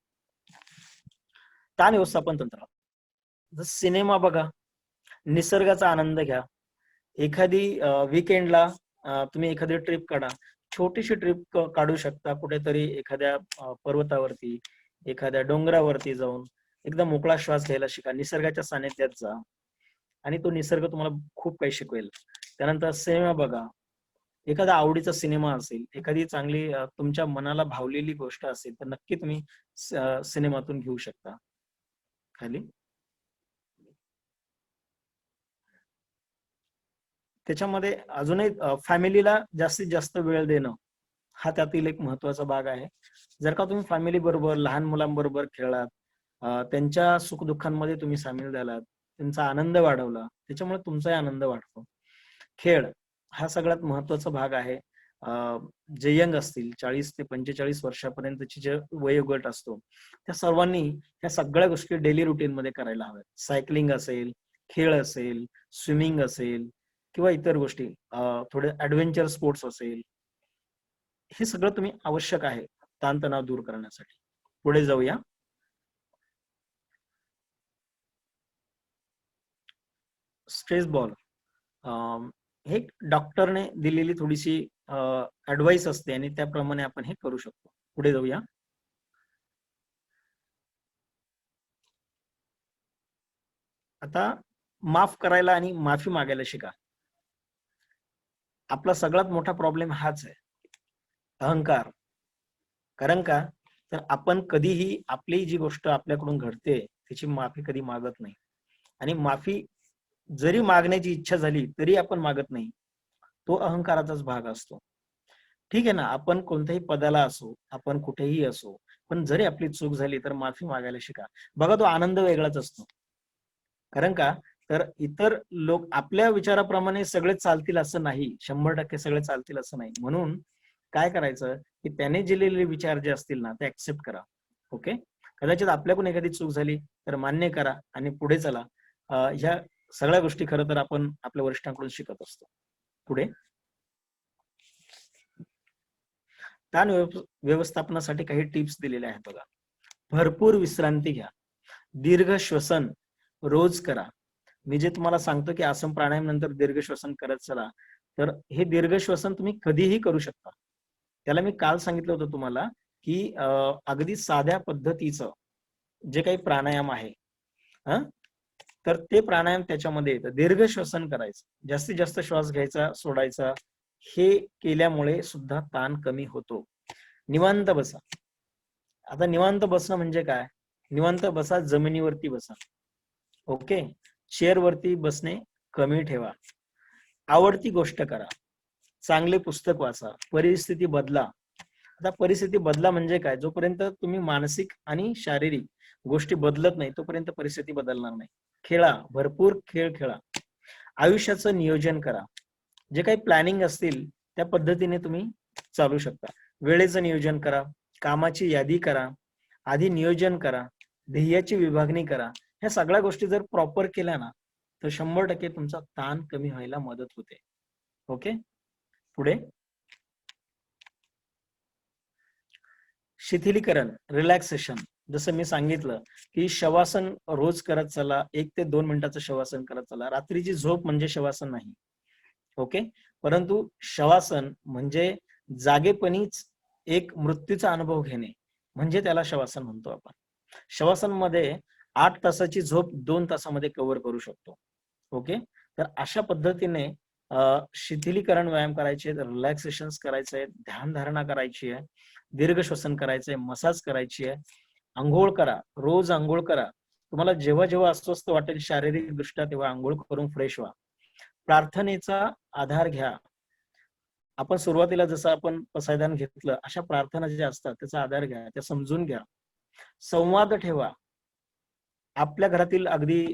ताण व्यवस्थापन तंत्र. जसं सिनेमा बघा, निसर्गाचा आनंद घ्या. एखादी वीकेंडला तुम्ही एखादी ट्रिप काढा. छोटीशी ट्रिप काढू शकता कुठेतरी एखाद्या पर्वतावरती, एखाद्या डोंगरावरती जाऊन एकदम मोकळा श्वास घ्यायला शिका. निसर्गाच्या सानिध्यात जा आणि तो निसर्ग तुम्हाला खूप काही शिकवेल. त्यानंतर सिनेमा बघा. एखादा आवडीचा सिनेमा असेल, एखादी चांगली तुमच्या मनाला भावलेली गोष्ट असेल तर नक्की तुम्ही सिनेमातून घेऊ शकता. खाली त्याच्यामध्ये अजूनही फॅमिलीला जास्तीत जास्त वेळ देणं हा त्यातील एक महत्वाचा भाग आहे. जर का तुम्ही फॅमिली बरोबर, लहान मुलांबरोबर खेळलात, त्यांच्या सुखदुःखांमध्ये तुम्ही सामील झालात, त्यांचा आनंद वाढवला, त्याच्यामुळे तुमचाही आनंद वाढतो. खेळ हा सगळ्यात महत्वाचा भाग आहे. जे यंग असतील 40 ते 45 वर्षापर्यंतची जे वयोगट असतो त्या सर्वांनी ह्या सगळ्या गोष्टी डेली रुटीन मध्ये करायला हव्यात. सायकलिंग असेल, खेळ असेल, स्विमिंग असेल किंवा इतर गोष्टी, थोडे ऍडव्हेंचर स्पोर्ट्स असेल, हे सगळं तुम्ही आवश्यक आहे ताणतणाव दूर करण्यासाठी. पुढे जाऊया. स्ट्रेस बॉल हे डॉक्टरने दिलेली थोडीशी ऍडवाइस असते आणि त्याप्रमाणे आपण हे करू शकतो. पुढे जाऊया. आता माफ करायला आणि माफी मागायला शिका. आपला सगळ्यात मोठा प्रॉब्लेम हाच आहे, अहंकार. कारण का तर आपण कधीही आपली जी गोष्ट आपल्याकडून घडते त्याची माफी कधी मागत नाही. आणि माफी जरी मागण्याची इच्छा झाली तरी आपण मागत नाही. तो अहंकाराचाच भाग असतो. ठीक आहे ना, आपण कोणत्याही पदाला असो, आपण कुठेही असो, पण जरी आपली चूक झाली तर माफी मागायला शिका. बघा तो आनंद वेगळाच असतो. कारण का तर इतर लोक आपल्या विचाराप्रमाणे सगळे चालतील असं नाही, 100% सगळे चालतील असं नाही. म्हणून काय करायचं की त्याने दिलेले विचार जे असतील ना ते ऍक्सेप्ट करा. ओके. कदाचित आपल्याकडून एखादी चूक झाली तर मान्य करा आणि पुढे चला. ह्या सगळ्या गोष्टी खरं तर आपण आपल्या वरिष्ठांकडून शिकत असतो. पुढे ताण व्यवस्थापनासाठी काही टिप्स दिलेल्या आहेत बघा. भरपूर विश्रांती घ्या. दीर्घ श्वसन रोज करा. मी जे तुम्हाला सांगतो की आसन प्राणायाम नंतर दीर्घ श्वसन करत चला, तर हे दीर्घ श्वसन तुम्ही कधीही करू शकता. त्याला मी काल सांगितलं होतं तुम्हाला की अगदी साध्या पद्धतीचं जे काही प्राणायाम आहे तर ते प्राणायाम त्याच्यामध्ये येतं. दीर्घ श्वसन करायचं, जास्तीत जास्त श्वास घ्यायचा, सोडायचा. हे केल्यामुळे सुद्धा ताण कमी होतो. निवांत बसा. आता निवांत बसणं म्हणजे काय? निवांत बसा, जमिनीवरती बसा. ओके. चेअर वरती बसणे कमी ठेवा. आवडती गोष्ट करा. चांगले पुस्तक वाचा. परिस्थिती बदला. आता परिस्थिती बदला म्हणजे काय? जोपर्यंत तुम्ही मानसिक आणि शारीरिक गोष्टी बदलत नाही तोपर्यंत परिस्थिती बदलणार नाही. खेळा, भरपूर खेळ खेळा. आयुष्याचं नियोजन करा. जे काही प्लॅनिंग असतील त्या पद्धतीने तुम्ही चालू शकता. वेळेचं नियोजन करा, कामाची यादी करा, आधी नियोजन करा, ध्येयाची विभागणी करा. ह्या सगळ्या गोष्टी जर प्रॉपर केल्या ना तर 100% तुमचा ताण कमी व्हायला मदत होते. ओके. पुढे शिथिलीकरण, रिलॅक्सेशन. जसं मी सांगितलं की शवासन रोज करत चला. 1 ते 2 मिनिटाचं शवासन करत चला. रात्रीची झोप म्हणजे शवासन नाही. ओके. परंतु शवासन म्हणजे जागेपणीच एक मृत्यूचा अनुभव घेणे, म्हणजे त्याला शवासन म्हणतो आपण. शवासन मध्ये 8 तासाची झोप 2 तासामध्ये कव्हर करू शकतो. ओके. तर अशा पद्धतीने शिथिलीकरण व्यायाम करायचे, रिलॅक्सेशन्स करायचे, ध्यानधारणा करायची आहे, दीर्घ श्वसन करायचंय, मसाज करायची आहे, अंघोळ करा, रोज अंघोळ करा. तुम्हाला जेव्हा जेव्हा अस्वस्थ वाटेल शारीरिक दृष्ट्या तेव्हा अंघोळ करून फ्रेश व्हा. प्रार्थनेचा आधार घ्या. आपण सुरुवातीला जसं आपण पसायदान घेतलं, अशा प्रार्थना ज्या असतात त्याचा आधार घ्या, त्या समजून घ्या. संवाद ठेवा. आपल्या घरातील अगदी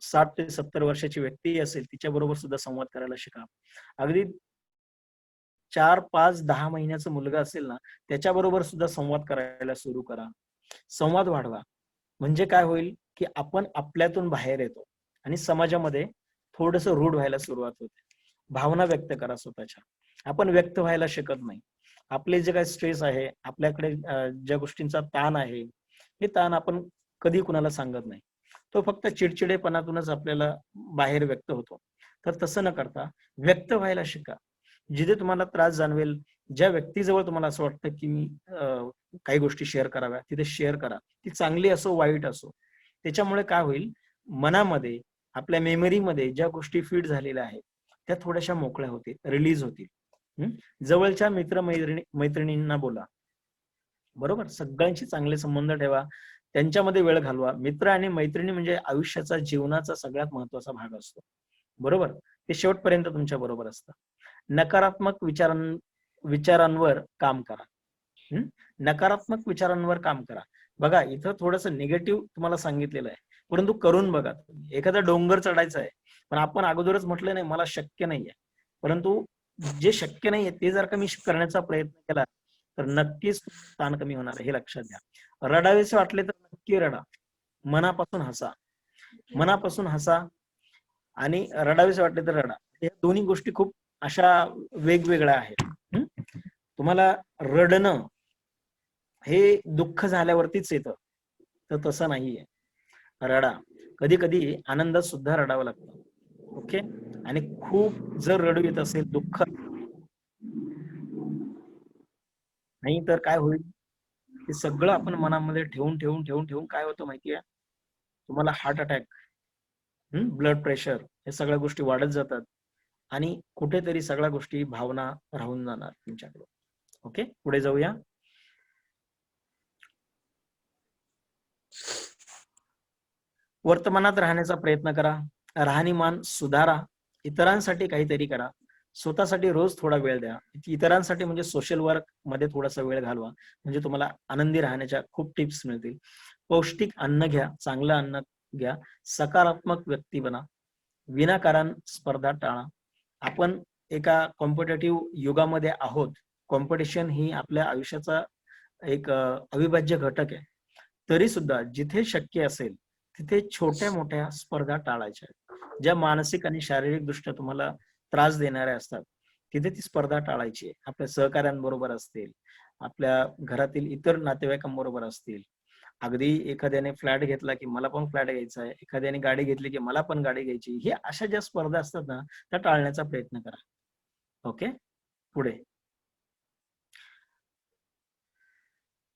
60 ते 70 वर्षाची व्यक्ती असेल, तिच्या बरोबर सुद्धा संवाद करायला शिका. अगदी 4, 5, 10 महिन्याचा मुलगा असेल ना, त्याच्याबरोबर सुद्धा संवाद करायला सुरू करा. संवाद वाढवा. म्हणजे काय होईल, की आपण आपल्यातून बाहेर येतो आणि समाजामध्ये थोडंसं रूढ व्हायला सुरुवात होते. भावना व्यक्त करा स्वतःच्या. आपण व्यक्त व्हायला शिकत नाही. आपले जे काही स्ट्रेस आहे, आपल्याकडे ज्या गोष्टींचा ताण आहे, हे ताण आपण कधी कुणाला सांगत नाही. तो फक्त चिडचिडेपणातूनच आपल्याला बाहेर व्यक्त होतो. तर तसं न करता व्यक्त व्हायला शिका. जिथे तुम्हाला त्रास जाणवेल, ज्या व्यक्तीजवळ तुम्हाला असं वाटतं, की मी काही गोष्टी शेअर कराव्या, तिथे शेअर करा. ती चांगली असो, वाईट असो. त्याच्यामुळे काय होईल, मनामध्ये, आपल्या मेमरीमध्ये ज्या गोष्टी फीड झालेल्या आहेत, त्या थोड्याशा मोकळ्या होतील, रिलीज होतील. जवळच्या मैत्रिणींना बोला. बरोबर? सगळ्यांशी चांगले संबंध ठेवा. त्यांच्यामध्ये वेळ घालवा. मित्र आणि मैत्रिणी म्हणजे आयुष्याचा, जीवनाचा सगळ्यात महत्त्वाचा भाग असतो. बरोबर? ते शेवटपर्यंत तुमच्या बरोबर असतं. नकारात्मक विचारांवर काम करा. नकारात्मक विचारांवर काम करा. बघा, इथं थोडंसं निगेटिव्ह तुम्हाला सांगितलेलं आहे, परंतु करून बघा. एखादा डोंगर चढायचा आहे, पण आपण अगोदरच म्हटलं नाही मला शक्य नाहीये. परंतु जे शक्य नाहीये ते जर का मी करण्याचा प्रयत्न केला, तर नक्कीच ताण कमी होणार आहे, हे लक्षात घ्या. रडावेसे वाटले तर नक्की रडा. मनापासून हसा. मनापासून हसा आणि रडावेसे वाटले तर रडा. या दोन्ही गोष्टी खूप अशा वेगवेगळ्या आहेत. तुम्हाला रडणं हे दुःख झाल्यावरतीच येतं, तर तसं नाहीये. रडा. कधी कधी आनंदात सुद्धा रडावं लागतं. ओके. आणि खूप जर रडू येत असेल, दुःख नाही तर काय होईल, हे सगळं आपण मनामध्ये ठेवून ठेवून ठेवून ठेवून काय होतं माहितीये, तुम्हाला हार्ट अटॅक, ब्लड प्रेशर, हे सगळ्या गोष्टी वाढत जातात आणि कुठेतरी सगळ्या गोष्टी, भावना राहून जाणार तुमच्याकडे. ओके. पुढे जाऊया. वर्तमानात राहण्याचा प्रयत्न करा. राहणीमान सुधारा. इतरांसाठी काहीतरी करा. स्वतःसाठी रोज थोडा वेळ द्या. इतरांसाठी म्हणजे सोशल वर्क मध्ये थोडासा वेळ घालवा. म्हणजे तुम्हाला आनंदी राहण्याच्या खूप टिप्स मिळतील. पौष्टिक अन्न घ्या. चांगलं अन्न घ्या. सकारात्मक व्यक्ती बना. विनाकारण स्पर्धा टाळा. आपण एका कॉम्पिटेटिव्ह युगामध्ये आहोत. कॉम्पिटिशन ही आपल्या आयुष्याचा एक अविभाज्य घटक आहे. तरी सुद्धा जिथे शक्य असेल तिथे छोट्या मोठ्या स्पर्धा टाळायच्या. ज्या मानसिक आणि शारीरिक दृष्ट्या तुम्हाला त्रास देणाऱ्या असतात, तिथे ती स्पर्धा टाळायची आहे. आपल्या सहकाऱ्यांबरोबर असतील, आपल्या घरातील इतर नातेवाईकांबरोबर असतील. अगदी एखाद्याने फ्लॅट घेतला की मला पण फ्लॅट घ्यायचा आहे, एखाद्याने गाडी घेतली की मला पण गाडी घ्यायची. ही अशा ज्या स्पर्धा असतात ना, त्या टाळण्याचा प्रयत्न करा. ओके. पुढे.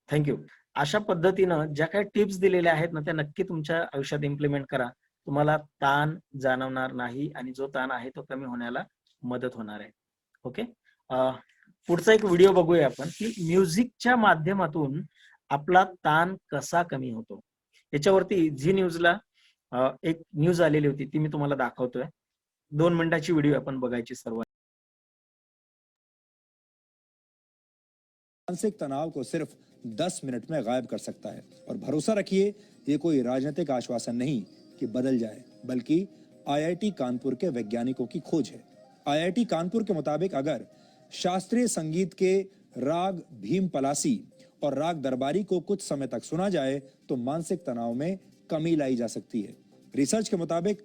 थँक्यू. अशा पद्धतीनं ज्या काही टिप्स दिलेल्या आहेत ना, त्या नक्की तुमच्या आयुष्यात इम्प्लिमेंट करा. तुम्हाला ताण जाणवणार नाही आणि जो ताण आहे तो कमी होण्याला मदत होणार आहे. ओके. पुढचा एक व्हिडिओ बघूया आपण, की म्युझिकच्या माध्यमातून आपला ताण कसा कमी होतो. याच्यावरती झी न्यूजला एक न्यूज आलेली होती, ती मी तुम्हाला दाखवतोय. 2 मिनिटाची व्हिडिओ आपण बघायची सर्व. मानसिक तनाव को सिर्फ 10 मिनट में गायब कर सकता है और भरोसा रखिए ये कोई राजनीतिक आश्वासन नहीं कि बदल जाए, बल्कि आईआईटी कानपुर के वैज्ञानिकों की खोज है। आईआईटी कानपुर के मुताबिक अगर शास्त्रीय संगीत के राग भीम पलासी और राग दरबारी को कुछ समय तक सुना जाए तो मानसिक तनाव में कमी लाई जा सकती है। रिसर्च के मुताबिक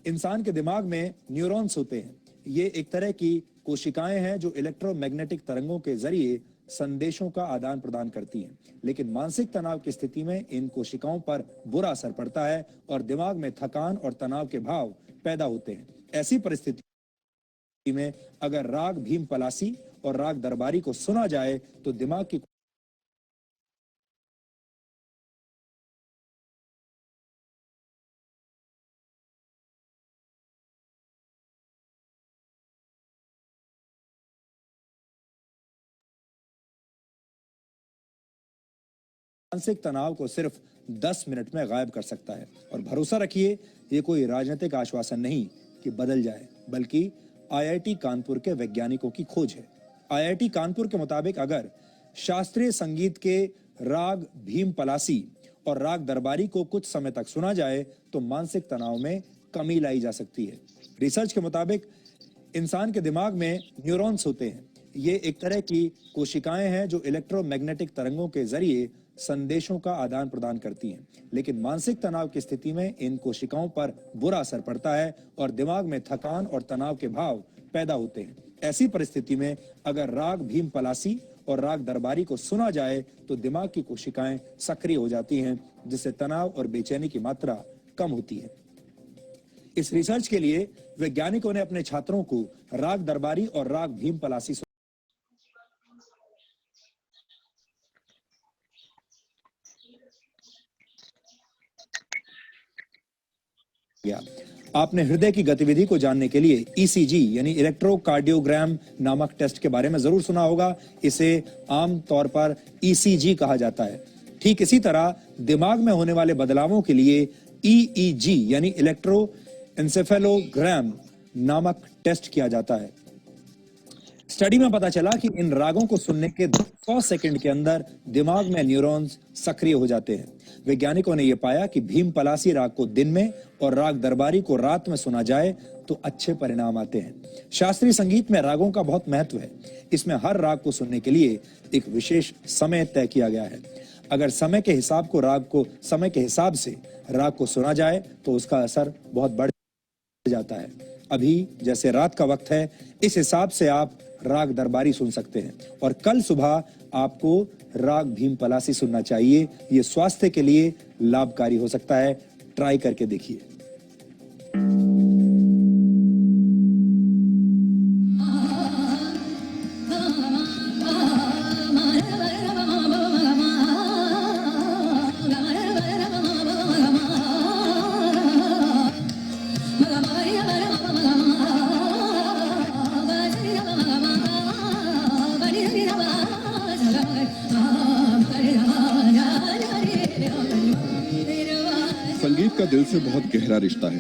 इंसान के दिमाग में न्यूरॉन्स होते हैं। ये एक तरह की कोशिकाएं हैं जो इलेक्ट्रोमैग्नेटिक तरंगों के जरिए संदेशों का आदान प्रदान करती हैं, लेकिन मानसिक तनाव की स्थिति में इन कोशिकाओं पर बुरा असर पड़ता है और दिमाग में थकान और तनाव के भाव पैदा होते हैं। ऐसी परिस्थिति में अगर राग भीम पलासी और राग दरबारी को सुना जाए तो दिमाग की मानसिक तनाव को सिर्फ 10 मिनट में गायब कर सकता है। और भरोसा रखिए, ये कोई राजनीतिक आश्वासन नहीं कि बदल जाए, बल्कि आईआईटी कानपुर के वैज्ञानिकों की खोज है। आईआईटी कानपुर के मुताबिक अगर शास्त्रीय संगीत के राग भीम पलासी और राग दरबारी को कुछ समय तक सुना जाए तो मानसिक तनाव में कमी लाई जा सकती है। रिसर्च के मुताबिक इंसान के दिमाग में न्यूरॉन्स होते हैं। ये एक तरह की कोशिकाएं हैं जो इलेक्ट्रोमैग्नेटिक तरंगों के जरिए संदेशों का आदान प्रदान करती हैं। लेकिन मानसिक तनाव की स्थिति में इन कोशिकाओं पर बुरा असर पड़ता है और दिमाग में थकान और तनाव के भाव पैदा होते हैं। ऐसी परिस्थिति में अगर राग भीम पलासी और राग दरबारी को सुना जाए तो दिमाग की कोशिकाएं सक्रिय हो जाती हैं, जिससे तनाव और बेचैनी की मात्रा कम होती है। इस रिसर्च के लिए वैज्ञानिकों ने अपने छात्रों को राग दरबारी और राग भीम पलासी गया। आपने हृदय की गतिविधि को जानने के लिए ईसीजी यानी इलेक्ट्रोकार्डियोग्राम नामक टेस्ट के बारे में जरूर सुना होगा। इसे आम तौर पर ईसीजी कहा जाता है। ठीक इसी तरह दिमाग में होने वाले बदलावों के लिए ईईजी यानी इलेक्ट्रो एन्सेफेलोग्राम नामक टेस्ट किया जाता है। स्टडी में पता चला कि इन रागों को सुनने के 100 सेकंड के अंदर दिमाग में न्यूरॉन्स सक्रिय हो जाते हैं। वैज्ञानिकों ने यह पाया कि भीम पलासी राग को दिन में और राग दरबारी को रात में सुना जाए तो अच्छे परिणाम आते हैं। शास्त्रीय संगीत में रागों का बहुत महत्व है। इसमें हर राग को सुनने के लिए एक विशेष समय तय किया गया है। अगर समय के हिसाब से राग को सुना जाए तो उसका असर बहुत बढ़ जाता है। अभी जैसे रात का वक्त है, इस हिसाब से आप राग दरबारी सुन सकते हैं और कल सुबह आपको राग भीम पलासी सुनना चाहिए। यह स्वास्थ्य के लिए लाभकारी हो सकता है। ट्राई करके देखिए। संगीत का दिल से बहुत गहरा रिश्ता है,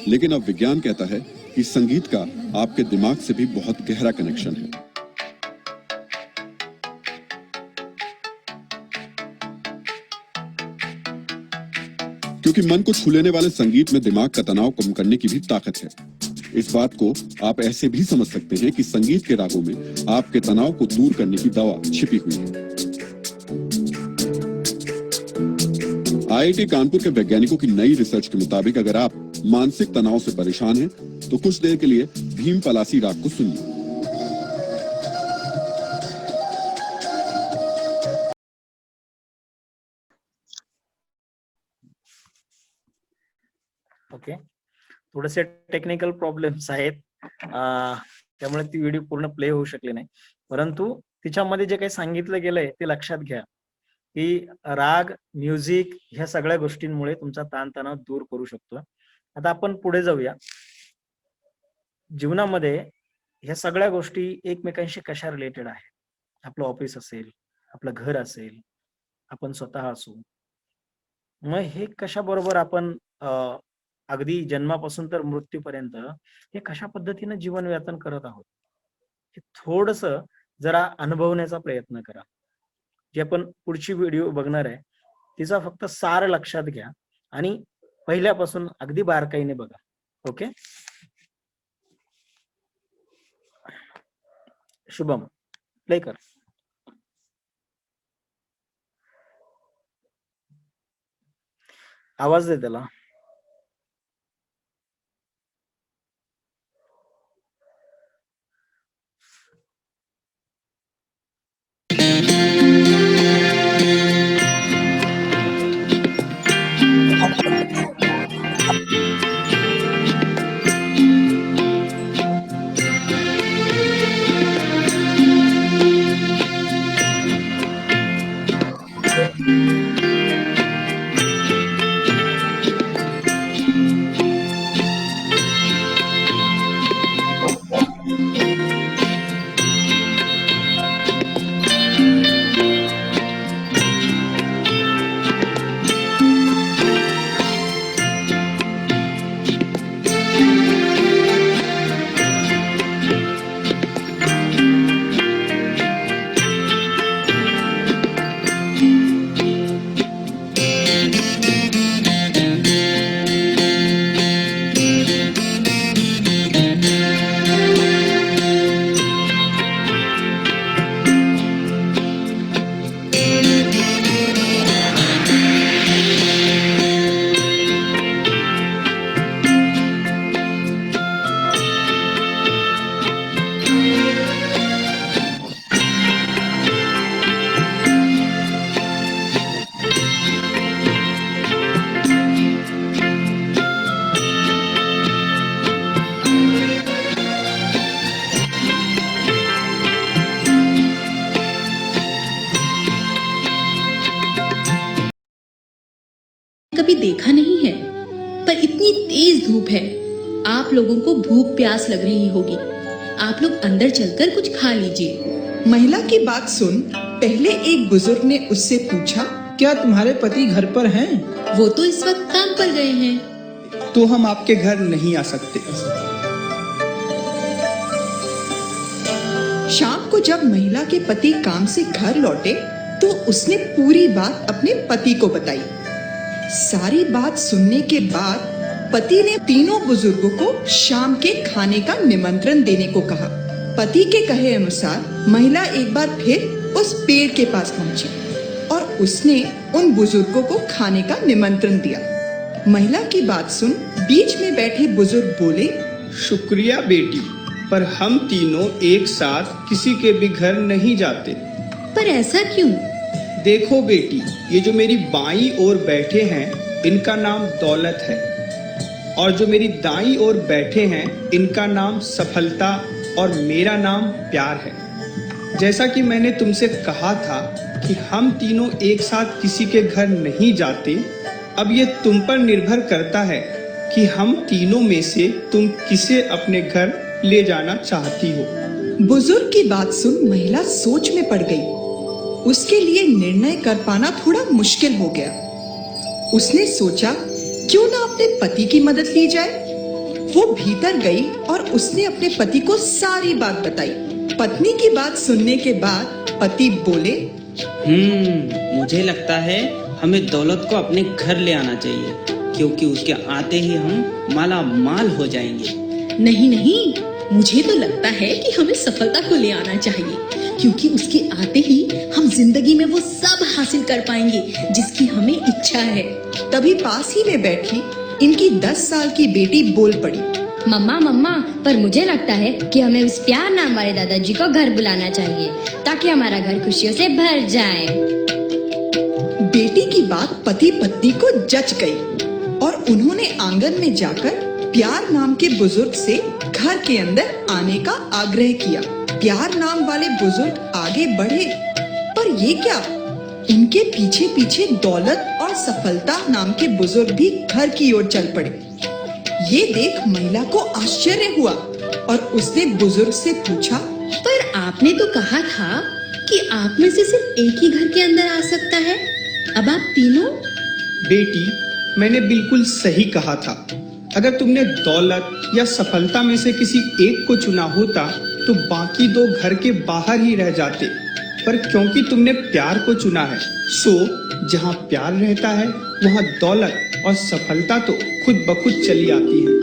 लेकिन अब विज्ञान कहता है कि संगीत का आपके दिमाग से भी बहुत गहरा कनेक्शन है। क्योंकि मन को छू लेने वाले संगीत में दिमाग का तनाव कम करने की भी ताकत है। इस बात को आप ऐसे भी समझ सकते हैं कि संगीत के रागों में आपके तनाव को दूर करने की दवा छिपी हुई है। आईआईटी कानपुर के वैज्ञानिकों की नई रिसर्च के मुताबिक अगर आप मानसिक तनाव से परेशान हैं, तो कुछ देर के लिए भीम पलासी राग को सुनिए। ओके, थोडेसे टेक्निकल प्रॉब्लेम्स आहेत, त्यामुळे ती व्हिडिओ पूर्ण प्ले होऊ शकली नाही। परंतु तिच्यामध्ये जे काही सांगितलं गेलंय ते लक्षात घ्या की राग, म्युझिक ह्या सगळ्या गोष्टींमुळे तुमचा ताणतणाव दूर करू शकतो। आता आपण पुढे जाऊया। जीवनामध्ये ह्या सगळ्या गोष्टी एकमेकांशी कशा रिलेटेड आहेत? आपलं ऑफिस असेल, आपलं घर असेल, आपण स्वतः असू, मग हे कशा बरोबर आपण अगदी जन्मापासून तर मृत्यूपर्यंत हे कशा पद्धतीने जीवन व्यापन करत आहोत, हे थोडस जरा अनुभवण्याचा प्रयत्न करा। जी आपण पुढची व्हिडिओ बघणार आहे तिचा फक्त सार लक्षात घ्या आणि पहिल्यापासून अगदी बारकाईने बघा। ओके, शुभम प्ले कर। आवाज दे त्याला। कभी देखा नहीं है, पर इतनी तेज धूप है, आप लोगों को भूख प्यास लग रही होगी। आप लोग अंदर चलकर कुछ खा लीजिए। महिला की बात सुन पहले एक बुजुर्ग ने उससे पूछा, क्या तुम्हारे पति घर पर हैं? वो तो इस वक्त काम पर गए हैं। तो हम आपके घर नहीं आ सकते। शाम को जब महिला के पति काम से घर लौटे तो उसने पूरी बात अपने पति को बताई। सारी बात सुनने के बाद पति ने तीनों बुजुर्गों को शाम के खाने का निमंत्रण देने को कहा। पति के कहे अनुसार महिला एक बार फिर उस पेड़ के पास पहुंची और उसने उन बुजुर्गों को खाने का निमंत्रण दिया। महिला की बात सुन बीच में बैठे बुजुर्ग बोले, शुक्रिया बेटी, पर हम तीनों एक साथ किसी के भी घर नहीं जाते। पर ऐसा क्यों? देखो बेटी, ये जो मेरी बाईं ओर बैठे हैं इनका नाम दौलत है, और जो मेरी दाईं ओर बैठे हैं इनका नाम सफलता और मेरा नाम प्यार है। जैसा कि मैंने तुमसे कहा था कि हम तीनों एक साथ किसी के घर नहीं जाते, अब ये तुम पर निर्भर करता है कि हम तीनों में से तुम किसे अपने घर ले जाना चाहती हो। बुजुर्ग की बात सुन महिला सोच में पड़ गई। उसके लिए निर्णय कर पाना थोड़ा मुश्किल हो गया। उसने सोचा क्यों ना अपने पति की मदद ली जाए। वो भीतर गई और उसने अपने पति को सारी बात बताई। पत्नी की बात सुनने के बाद पति बोले, मुझे लगता है हमें दौलत को अपने घर ले आना चाहिए, क्योंकि उसके आते ही हम माला माल हो जाएंगे। नहीं नहीं, मुझे तो लगता है कि हमें सफलता को ले आना चाहिए, क्योंकि उसके आते ही हम जिंदगी में वो सब हासिल कर पाएंगे जिसकी हमें इच्छा है। तभी पास ही में बैठी इनकी 10 साल की बेटी बोल पड़ी, मम्मा, पर मुझे लगता है कि हमें उस प्यार नाम वाले दादाजी को घर बुलाना चाहिए, ताकि हमारा घर खुशियों से भर जाए। बेटी की बात पति पत्नी को जच गई और उन्होंने आंगन में जाकर प्यार नाम के बुजुर्ग से घर के अंदर आने का आग्रह किया। प्यार नाम वाले बुजुर्ग आगे बढ़े, पर ये क्या, उनके पीछे पीछे दौलत और सफलता नाम के बुजुर्ग भी घर की ओर चल पड़े। ये देख महिला को आश्चर्य हुआ और उसने बुजुर्ग से पूछा, पर आपने तो कहा था कि आप में से सिर्फ एक ही घर के अंदर आ सकता है, अब आप तीनों? बेटी, मैंने बिल्कुल सही कहा था। अगर तुमने दौलत या सफलता में से किसी एक को चुना होता तो बाकी दो घर के बाहर ही रह जाते, पर क्योंकि तुमने प्यार को चुना है, सो जहाँ प्यार रहता है वहाँ दौलत और सफलता तो खुद ब खुद चली आती है।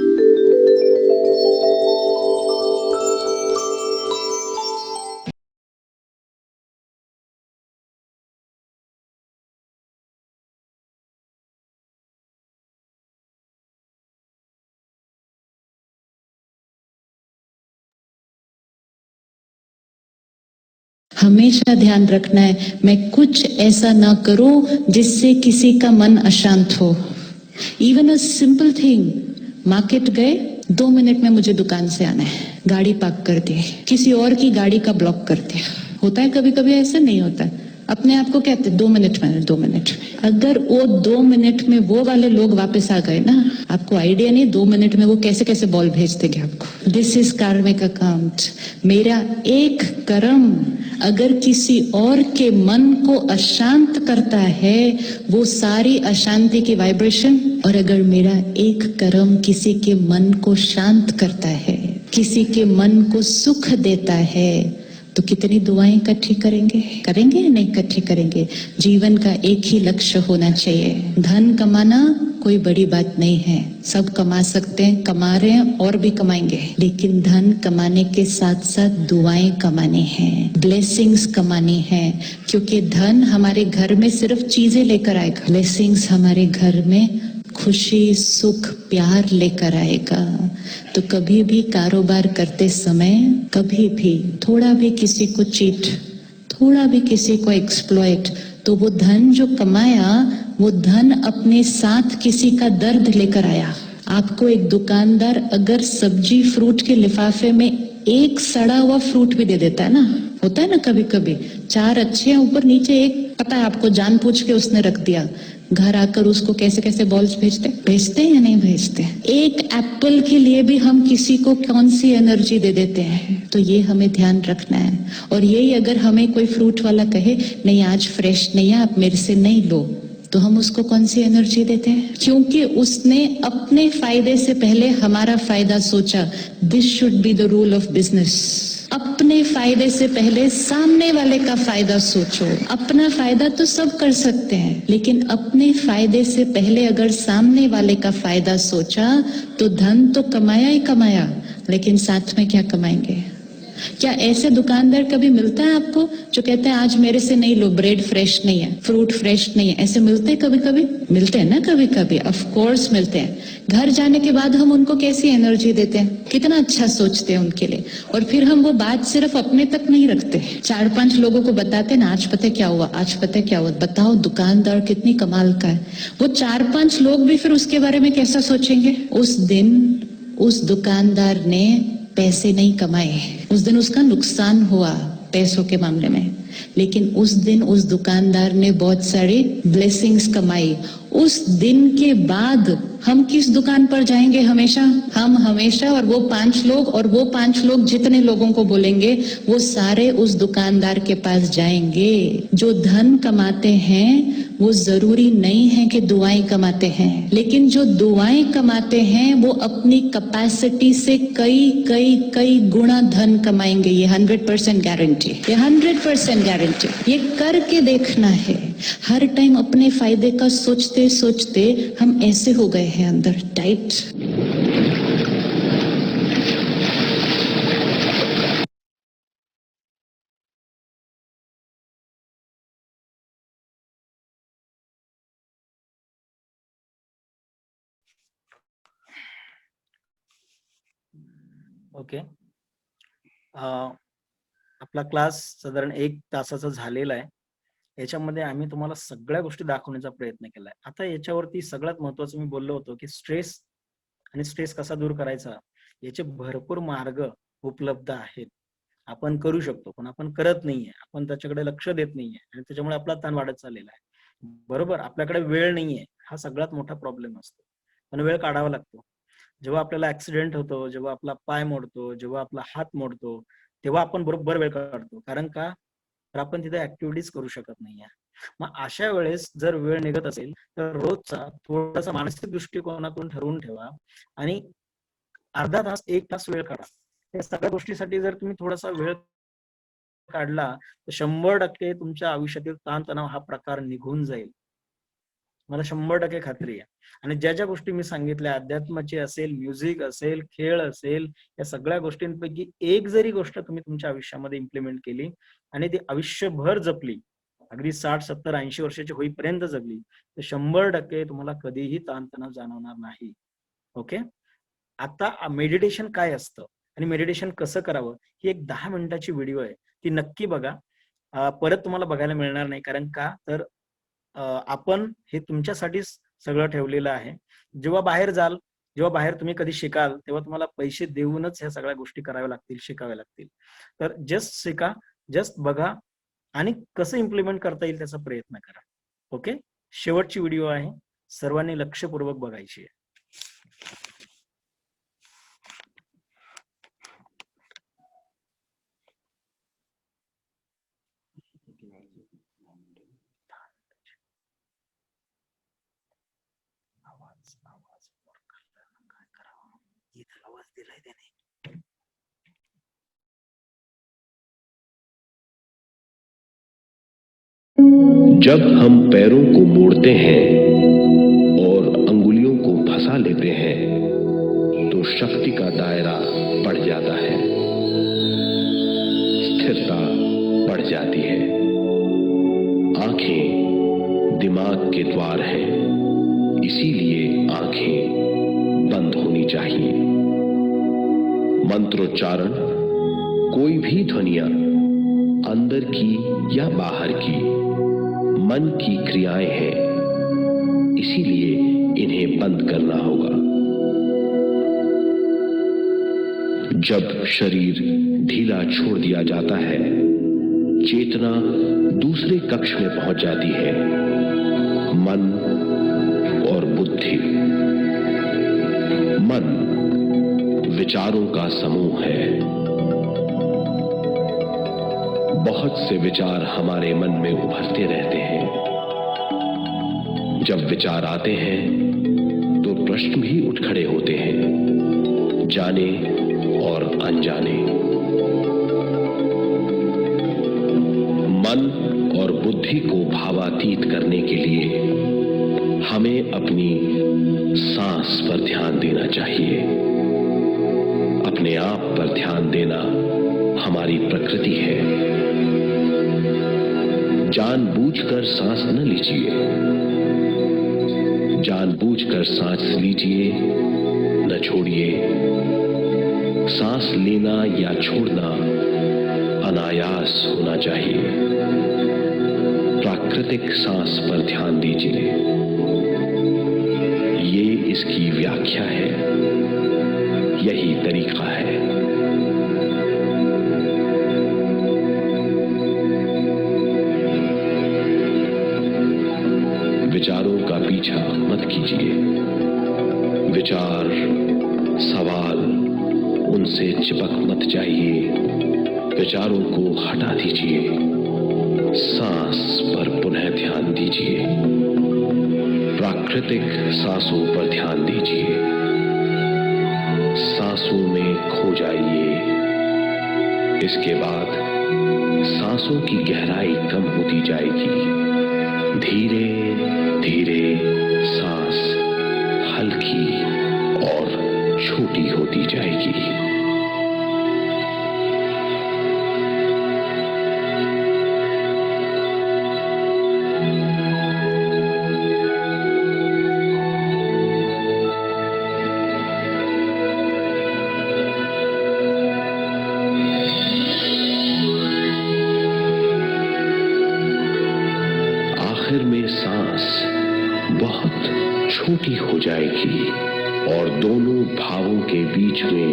हमेशा ध्यान रखना है, मैं कुछ ऐसा ना करूं जिससे किसी का मन अशांत हो। Even a simple thing, market गए, 2 मिनट में मुझे दुकान से आना है, गाड़ी पार्क कर दी, किसी और की गाड़ी का ब्लॉक कर दिया। होता है कभी कभी, ऐसा नहीं होता। अपने आप को कहते 2 मिनट में, 2 मिनट में। अगर वो 2 मिनट में वो वाले लोग वापस आ गए ना, आपको आइडिया नहीं 2 मिनट में वो कैसे कैसे बॉल भेज देंगे आपको। दिस इज कार्मिक अकाउंट। मेरा एक कर्म अगर किसी और के मन को अशांत करता है, वो सारी अशांति की वाइब्रेशन, और अगर मेरा एक कर्म किसी के मन को शांत करता है, किसी के मन को सुख देता है, तो कितनी दुआएं इकट्ठी करेंगे या नहीं इकट्ठी करेंगे। जीवन का एक ही लक्ष्य होना चाहिए। धन कमाना कोई बड़ी बात नहीं है, सब कमा सकते हैं, कमा रहे हैं और भी कमाएंगे, लेकिन धन कमाने के साथ साथ दुआएं कमानी है, ब्लेसिंग्स कमानी है, क्योंकि धन हमारे घर में सिर्फ चीजें लेकर आएगा, ब्लेसिंग्स हमारे घर में खुशी, सुख, प्यार लेकर आएगा। तो कभी भी कारोबार करते समय कभी भी थोड़ा भी किसी को चीट, थोड़ा भी किसी को एक्सप्लॉइट, तो वो धन जो कमाया, वो धन अपने साथ किसी का दर्द लेकर आया। आपको एक दुकानदार अगर सब्जी फ्रूट के लिफाफे में एक सड़ा हुआ फ्रूट भी दे देता है ना, होता है ना कभी कभी, 4 अच्छे हैं ऊपर नीचे एक, पता है आपको जानबूझ के उसने रख दिया, घर आकर उसको कैसे कैसे बॉल्स भेजते हैं या नहीं भेजते? एक एप्पल के लिए भी हम किसी को कौन सी एनर्जी दे देते हैं, तो ये हमें ध्यान रखना है। और यही अगर हमें कोई फ्रूट वाला कहे नहीं आज फ्रेश नहीं है, आप मेरे से नहीं लो, तो हम उसको कौन सी एनर्जी देते हैं? क्योंकि उसने अपने फायदे से पहले हमारा फायदा सोचा। This should be the rule of business. अपने फायदे से पहले सामने वाले का फायदा सोचो। अपना फायदा तो सब कर सकते हैं, लेकिन अपने फायदे से पहले अगर सामने वाले का फायदा सोचा तो धन तो कमाया ही कमाया, लेकिन साथ में क्या कमाएंगे? क्या ऐसे दुकानदार कभी मिलता है आपको जो कहते हैं आज मेरे से नहीं लो, ब्रेड फ्रेश नहीं है, फ्रूट फ्रेश नहीं है? ऐसे मिलते हैं कभी कभी? मिलते हैं ना कभी कभी, ऑफ कोर्स मिलते हैं। घर जाने के बाद हम उनको कैसी एनर्जी देते हैं, कितना अच्छा सोचते हैं उनके लिए। और फिर हम वो बात सिर्फ अपने तक नहीं रखते, 4-5 लोगों को बताते हैं ना, आज पता क्या हुआ, आज पता क्या हुआ। बताओ दुकानदार कितनी कमाल का है। वो 4-5 लोग भी फिर उसके बारे में कैसा सोचेंगे? उस दिन उस दुकानदार ने पैसे नहीं कमाए, उस दिन उसका नुकसान हुआ पैसों के मामले में, लेकिन उस दिन उस दुकानदार ने बहुत सारी ब्लेसिंग्स कमाई। उस दिन के बाद हम किस दुकान पर जाएंगे? हमेशा हम हमेशा और वो 5 लोग और वो 5 लोग जितने लोगों को बोलेंगे वो सारे उस दुकानदार के पास जाएंगे। जो धन कमाते हैं वो जरूरी नहीं है कि दुआएं कमाते हैं, लेकिन जो दुआएं कमाते हैं वो अपनी कैपेसिटी से कई गुना धन कमाएंगे। ये 100% गारंटी, ये 100% गारंटी। ये करके देखना है। हर टाइम अपने फायदे का सोचते सोचते हम ऐसे हो गए हैं अंदर टाइट। ओके, आपला क्लास साधारण 1 तासाचा झालेला आहे. याच्यामध्ये आम्ही तुम्हाला सगळ्या गोष्टी दाखवण्याचा प्रयत्न केलाय. आता याच्यावरती सगळ्यात महत्वाचं मी बोललो होतो की स्ट्रेस आणि स्ट्रेस कसा दूर करायचा, याचे भरपूर मार्ग उपलब्ध आहेत. आपण करू शकतो, पण आपण करत नाहीये, आपण त्याच्याकडे लक्ष देत नाहीये आणि त्याच्यामुळे आपला ताण वाढत चाललेला आहे. बरोबर, आपल्याकडे वेळ नाहीये, हा सगळ्यात मोठा प्रॉब्लेम असतो. पण वेळ काढावा लागतो. जेव्हा आपल्याला ऍक्सिडेंट होतो, जेव्हा आपला पाय मोडतो, जेव्हा आपला हात मोडतो, तेव्हा आपण बरोबर वेळ काढतो. कारण का? तर आपण तिथे ऍक्टिव्हिटीज करू शकत नाहीये. मग अशा वेळेस जर वेळ निघत असेल तर रोजचा थोडासा मानसिक दृष्टिकोनातून ठरवून ठेवा आणि अर्धा तास 1 तास वेळ काढा. या सगळ्या गोष्टीसाठी जर तुम्ही थोडासा वेळ काढला तर 100% तुमच्या आयुष्यातील ताणतणाव हा प्रकार निघून जाईल. मला 100% खात्री आहे. आणि ज्या ज्या गोष्टी मी सांगितल्या, अध्यात्माची असेल, म्युझिक असेल, खेळ असेल, या सगळ्या गोष्टींपैकी एक जरी गोष्ट तुम्ही तुमच्या आयुष्यामध्ये इम्प्लिमेंट केली आणि ती आयुष्यभर जपली, अगदी 60, 70, 80 वर्षाची होईपर्यंत जगली, तर 100% तुम्हाला कधीही ताणतणाव जाणवणार नाही. ओके, आता मेडिटेशन काय असतं आणि मेडिटेशन कसं करावं ही एक 10 मिनिटाची व्हिडिओ आहे, ती नक्की बघा. परत तुम्हाला बघायला मिळणार नाही. कारण का? तर आपण हे तुमच्यासाठीच सगळं ठेवलेलं आहे. जेव्हा बाहेर जाल, जेव्हा बाहेर तुम्ही कधी शिकाल, तेव्हा तुम्हाला पैसे देऊनच ह्या सगळ्या गोष्टी कराव्या लागतील, शिकाव्या लागतील. तर जस्ट शिका, जस्ट बघा आणि कसं इम्प्लिमेंट करता येईल त्याचा प्रयत्न करा. ओके, शेवटची व्हिडिओ आहे, सर्वांनी लक्षपूर्वक बघायची आहे. आवाज दिलाय त्याने. जब हम पैरों को मोड़ते हैं और अंगुलियों को फंसा लेते हैं तो शक्ति का दायरा बढ़ जाता है, स्थिरता बढ़ जाती है। आंखें दिमाग के द्वार हैं, इसीलिए आंखें बंद होनी चाहिए। मंत्रोच्चारण, कोई भी ध्वनियां अंदर की या बाहर की मन की क्रियाएं हैं, इसीलिए इन्हें बंद करना होगा। जब शरीर ढीला छोड़ दिया जाता है, चेतना दूसरे कक्ष में पहुंच जाती है, मन बुद्धि। मन विचारों का समूह है। बहुत से विचार हमारे मन में उभरते रहते हैं। जब विचार आते हैं तो प्रश्न भी उठ खड़े होते हैं, जाने और अनजाने। मन और बुद्धि को भावातीत करने के लिए हमें अपनी सांस पर ध्यान देना चाहिए। अपने आप पर ध्यान देना हमारी प्रकृति है। जानबूझकर सांस न लीजिए। जानबूझकर सांस लीजिए, न छोड़िए। सांस लेना या छोड़ना अनायास होना चाहिए। प्राकृतिक सांस पर ध्यान दीजिए। ये इसकी व्याख्या है, यही तरीका है। विचारों का पीछा मत कीजिए। विचार, सवाल, उनसे चिपक मत जाइए। विचारों को हटा दीजिए। सांस पर पुनः ध्यान दीजिए। प्राकृतिक सांसों पर ध्यान दीजिए। सांसों में खो जाइए। इसके बाद सांसों की गहराई कम होती जाएगी। धीरे धीरे सांस हल्की और छोटी होती जाएगी। आखिर में सांस बहुत छोटी हो जाएगी और दोनों भावों के बीच में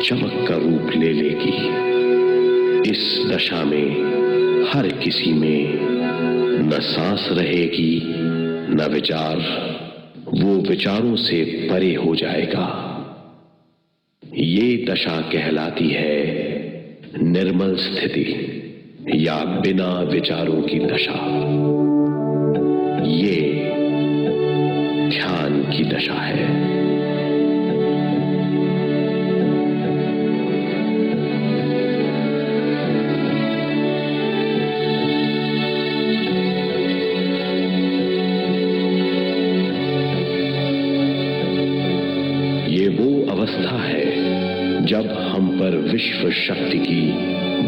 चमक का रूप ले लेगी। इस दशा में हर किसी में न सांस रहेगी न विचार। वो विचारों से परे हो जाएगा। ये दशा कहलाती है निर्मल स्थिति या बिना विचारों की दशा। ये ध्यान की दशा है। ये वो अवस्था है जब हम पर विश्व शक्ति की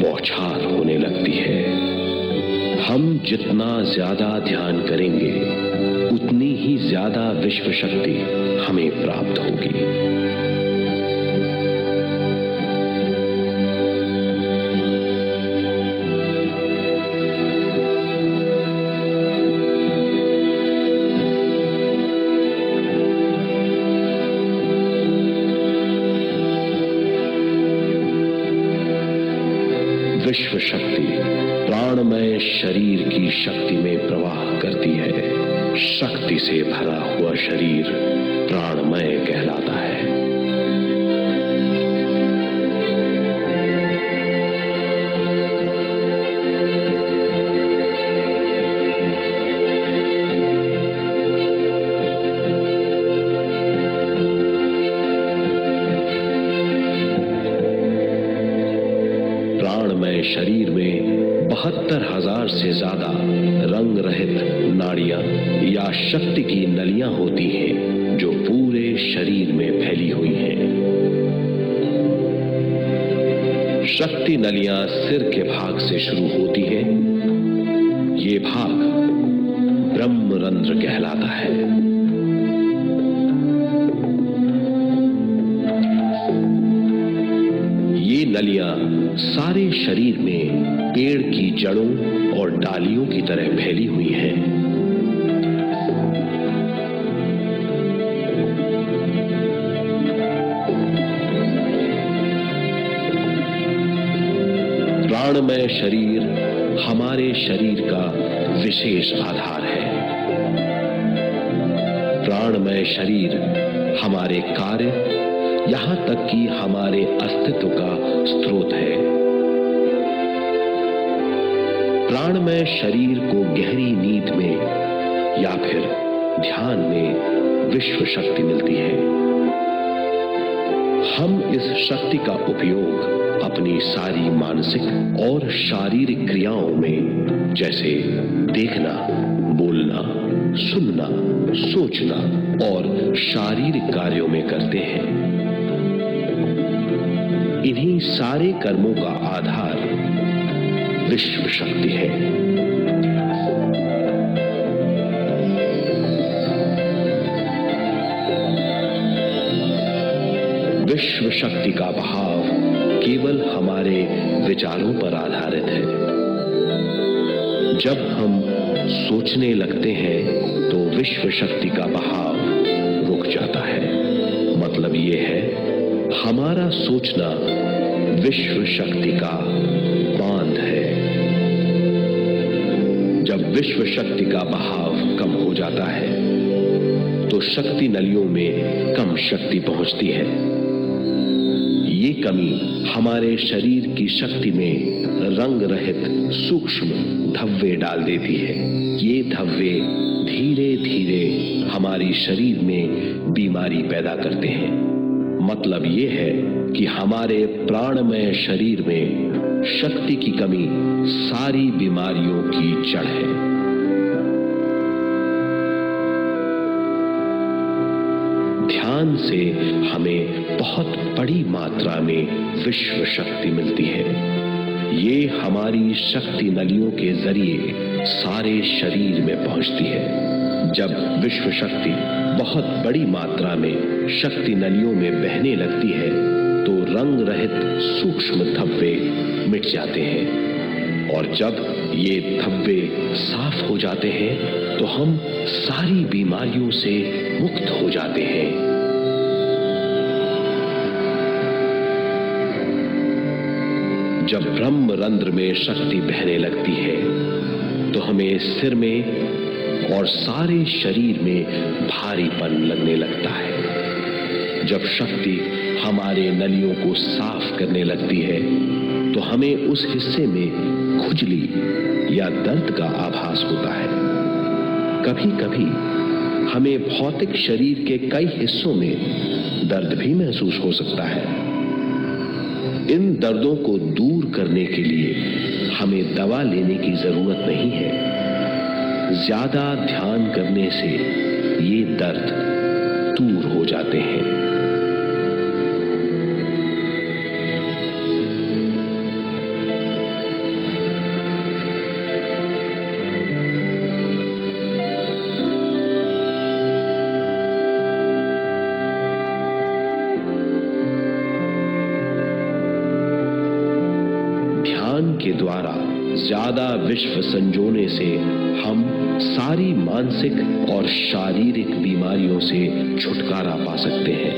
बौछार होने लगती है। हम जितना ज्यादा ध्यान करेंगे उतनी ही ज्यादा विश्व शक्ति हमें प्राप्त होगी। विश्व शक्ति प्राणमय शरीर की शक्ति में प्रवाह करती है। शक्ति से भरा हुआ शरीर प्राणमय कहलाता है। प्राणमय शरीर में 72,000 से ज्यादा रंग रहित नाड़ियां या शक्ति की नलियां होती हैं जो पूरे शरीर में फैली हुई हैं। शक्ति नलियां सिर के भाग से शुरू होती हैं। ये भाग ब्रह्मरंध्र कहलाता है। ये नलियां सारे शरीर में पेड़ की जड़ों और डालियों की तरह फैली हुई हैं। प्राणमय शरीर हमारे शरीर का विशेष आधार है। प्राण प्राणमय शरीर हमारे कार्य, यहाँ तक कि हमारे अस्तित्व का स्रोत है। प्राणमय शरीर को गहरी नींद में या फिर ध्यान में विश्व शक्ति मिलती है। हम इस शक्ति का उपयोग अपनी सारी मानसिक और शारीरिक क्रियाओं में, जैसे देखना, बोलना, सुनना, सोचना और शारीरिक कार्यों में करते हैं। इन्हीं सारे कर्मों का आधार विश्व शक्ति है। विश्व शक्ति का बहाव केवल हमारे विचारों पर आधारित है। जब हम सोचने लगते हैं तो विश्व शक्ति का बहाव रुक जाता है। मतलब ये है, हमारा सोचना विश्व शक्ति का बांध है। जब विश्व शक्ति का बहाव कम हो जाता है तो शक्ति नलियों में कम शक्ति पहुंचती है। ये कमी हमारे शरीर की शक्ति में रंग रहित सूक्ष्म धब्बे डाल देती है। ये धब्बे धीरे धीरे हमारी शरीर में बीमारी पैदा करते हैं। मतलब ये है कि हमारे प्राणमय शरीर में शक्ति की कमी सारी बीमारियों की जड़ है। ध्यान से हमें बहुत बड़ी मात्रा में विश्व शक्ति मिलती है। ये हमारी शक्ति नलियों के जरिए सारे शरीर में पहुंचती है। जब विश्व शक्ति बहुत बड़ी मात्रा में शक्ति नलियों में बहने लगती है तो रंग रहित सूक्ष्म धब्बे मिट जाते हैं, और जब ये धब्बे साफ हो जाते हैं तो हम सारी बीमारियों से मुक्त हो जाते हैं। जब ब्रह्म रंध्र में शक्ति बहने लगती है तो हमें सिर में और सारे शरीर में भारीपन लगने लगता है। जब शक्ति हमारे नलियों को साफ करने लगती है तो हमें उस हिस्से में खुजली या दर्द का आभास होता है। कभी कभी हमें भौतिक शरीर के कई हिस्सों में दर्द भी महसूस हो सकता है। इन दर्दों को दूर करने के लिए हमें दवा लेने की जरूरत नहीं है। ज्यादा ध्यान करने से ये दर्द दूर हो जाते हैं। ध्यान के द्वारा ज्यादा विश्व संजोने से हम सारी मानसिक और शारीरिक बीमारियों से छुटकारा पा सकते हैं।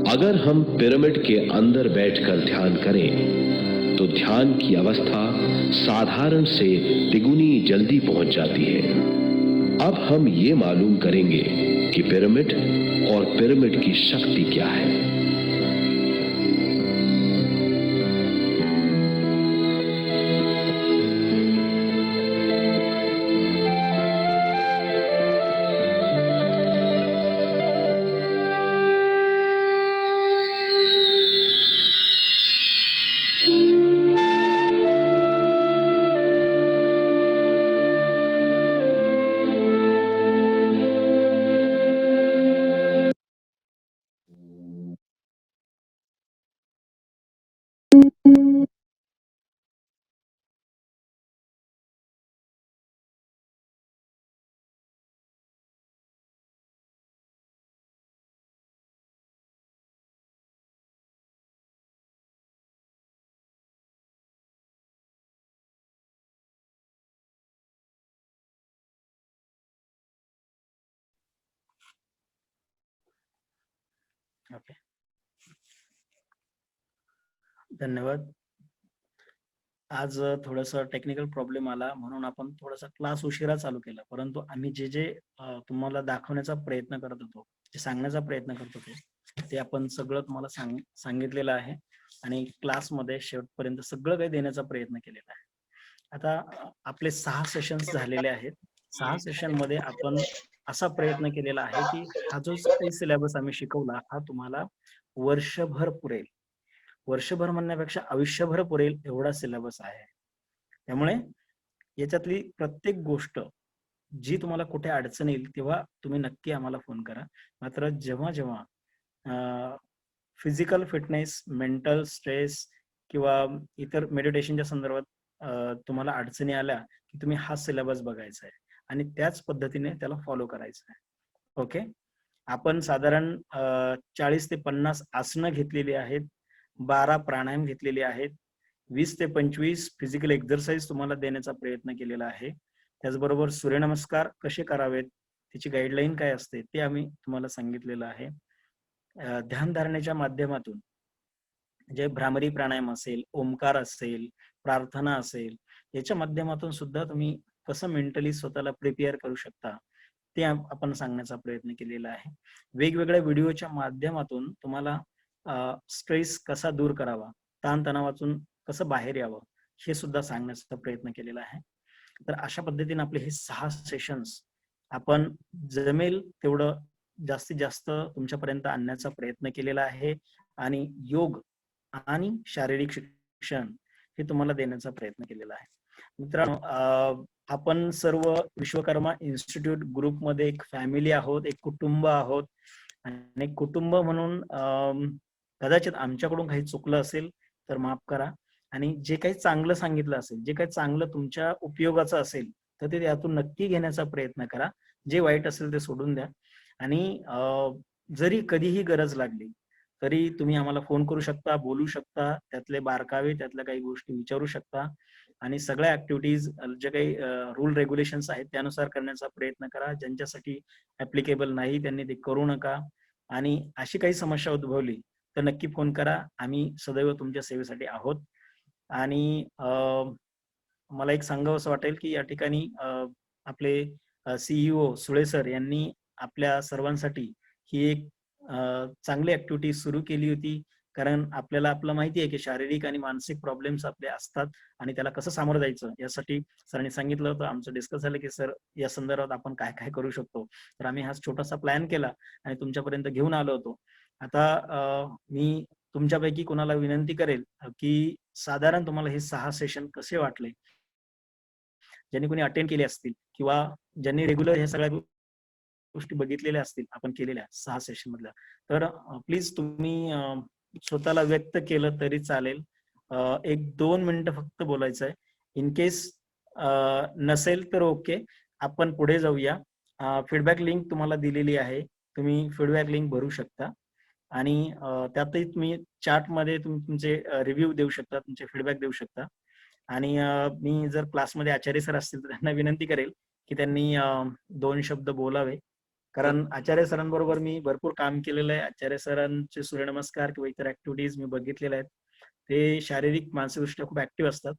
अगर हम पिरामिड के अंदर बैठकर ध्यान करें तो ध्यान की अवस्था साधारण से तिगुनी जल्दी पहुंच जाती है। अब हम ये मालूम करेंगे कि पिरामिड और पिरामिड की शक्ति क्या है। ओके, धन्यवाद. आज थोडंसं टेक्निकल प्रॉब्लेम आला म्हणून आपण थोडासा क्लास उशिरा चालू केला. परंतु आम्ही जे तुम्हाला दाखवण्याचा प्रयत्न करत होतो, जे सांगण्याचा प्रयत्न करत होतो, ते आपण सगळं तुम्हाला सांगितलेलं आहे आणि क्लासमध्ये शेवटपर्यंत सगळं काही देण्याचा प्रयत्न केलेला आहे. आता आपले 6 सेशन्स झालेले आहेत. 6 सेशनमध्ये आपण असा प्रयत्न केलेला आहे, की हा जो काही सिलेबस आम्ही शिकवला, हा तुम्हाला वर्षभर पुरेल. वर्षभर म्हणण्यापेक्षा आयुष्यभर पुरेल एवढा सिलेबस आहे. त्यामुळे याच्यातली प्रत्येक गोष्ट जी तुम्हाला कुठे अडचण येईल तेव्हा तुम्ही नक्की आम्हाला फोन करा. मात्र जेव्हा फिजिकल फिटनेस, मेंटल स्ट्रेस किंवा इतर मेडिटेशनच्या संदर्भात तुम्हाला अडचणी आल्या की तुम्ही हा सिलेबस बघायचा आहे आणि त्याच पद्धतीने त्याला फॉलो करायचं आहे. ओके. आपण साधारण 40 ते 50 आसनं घेतलेली आहेत, 12 प्राणायाम घेतलेले आहेत, 20 ते 25 फिजिकल एक्झरसाइज तुम्हाला देण्याचा प्रयत्न केलेला आहे. त्याचबरोबर सूर्यनमस्कार कसे करावेत, त्याची गाईडलाईन काय असते ते आम्ही तुम्हाला सांगितलेलं आहे. ध्यानधारणेच्या माध्यमातून जे भ्रामरी प्राणायाम असेल, ओमकार असेल, प्रार्थना असेल, याच्या माध्यमातून सुद्धा तुम्ही कसं मेंटली स्वतःला प्रिपेअर करू शकता ते आपण सांगण्याचा प्रयत्न केलेला आहे. वेगवेगळ्या व्हिडिओच्या माध्यमातून तुम्हाला स्ट्रेस कसा दूर करावा, ताणतणावातून कसं बाहेर यावं हे सुद्धा सांगण्याचा प्रयत्न केलेला आहे. तर अशा पद्धतीने आपले हे 6 सेशन्स आपण जमेल तेवढं जास्तीत जास्त तुमच्यापर्यंत आणण्याचा प्रयत्न केलेला आहे आणि योग आणि शारीरिक शिक्षण हे तुम्हाला देण्याचा प्रयत्न केलेला आहे. मित्रांनो, आपण सर्व विश्वकर्मा इन्स्टिट्यूट ग्रुपमध्ये एक फॅमिली आहोत, एक कुटुंब आहोत आणि एक कुटुंब म्हणून कदाचित आमच्याकडून काही चुकलं असेल तर माफ करा आणि जे काही चांगलं सांगितलं असेल, जे काही चांगलं तुमच्या उपयोगाचं असेल तर ते त्यातून नक्की घेण्याचा प्रयत्न करा. जे वाईट असेल ते सोडून द्या आणि जरी कधीही गरज लागली तरी तुम्ही आम्हाला फोन करू शकता, बोलू शकता, त्यातले बारकावे, त्यातल्या काही गोष्टी विचारू शकता आणि सगळ्या ऍक्टिव्हिटीज जे काही रूल रेग्युलेशन्स आहेत त्यानुसार करण्याचा प्रयत्न करा. ज्यांच्यासाठी ऍप्लिकेबल नाही त्यांनी ते करू नका आणि अशी काही समस्या उद्भवली तर नक्की फोन करा. आम्ही सदैव तुमच्या सेवेसाठी आहोत. आणि मला एक सांगावं असं वाटेल की या ठिकाणी आपले CEO सुळे सर यांनी आपल्या सर्वांसाठी ही एक चांगली ऍक्टिव्हिटी सुरू केली होती. कारण आपल्याला आपलं माहिती आहे की शारीरिक आणि मानसिक प्रॉब्लेम्स आपले असतात आणि त्याला कसं सामोरं जायचं यासाठी सरांनी सांगितलं होतं. आमचं डिस्कस झालं की सर या संदर्भात आपण काय काय करू शकतो. तर आम्ही हा छोटासा प्लॅन केला आणि तुमच्यापर्यंत घेऊन आलो होतो. आता मी तुमच्यापैकी कोणाला विनंती करेल की साधारण तुम्हाला हे 6 सेशन कसे वाटले, ज्यांनी कोणी अटेंड केले असतील किंवा ज्यांनी रेग्युलर हे सगळ्या गोष्टी बघितलेल्या असतील आपण केलेल्या 6 सेशन मधल्या, तर प्लीज तुम्ही स्वतःला व्यक्त केलं तरी चालेल. 1-2 मिनिटं फक्त बोलायचं आहे. इन केस नसेल तर ओके, आपण पुढे जाऊया. फीडबॅक लिंक तुम्हाला दिलेली आहे, तुम्ही फीडबॅक लिंक भरू शकता आणि त्यातही तुम्ही चॅटमध्ये तुमचे रिव्ह्यू देऊ शकता, तुमचे फीडबॅक देऊ शकता. आणि मी जर क्लासमध्ये आचार्य सर असतील तर त्यांना विनंती करेल की त्यांनी 2 शब्द बोलावे. कारण आचार्य सरांबरोबर मी भरपूर काम केलेलं आहे. आचार्य सरांचे सूर्यनमस्कार किंवा इतर ऍक्टिव्हिटीज मी बघितलेल्या आहेत. ते शारीरिक मानसिकदृष्ट्या खूप ऍक्टिव्ह असतात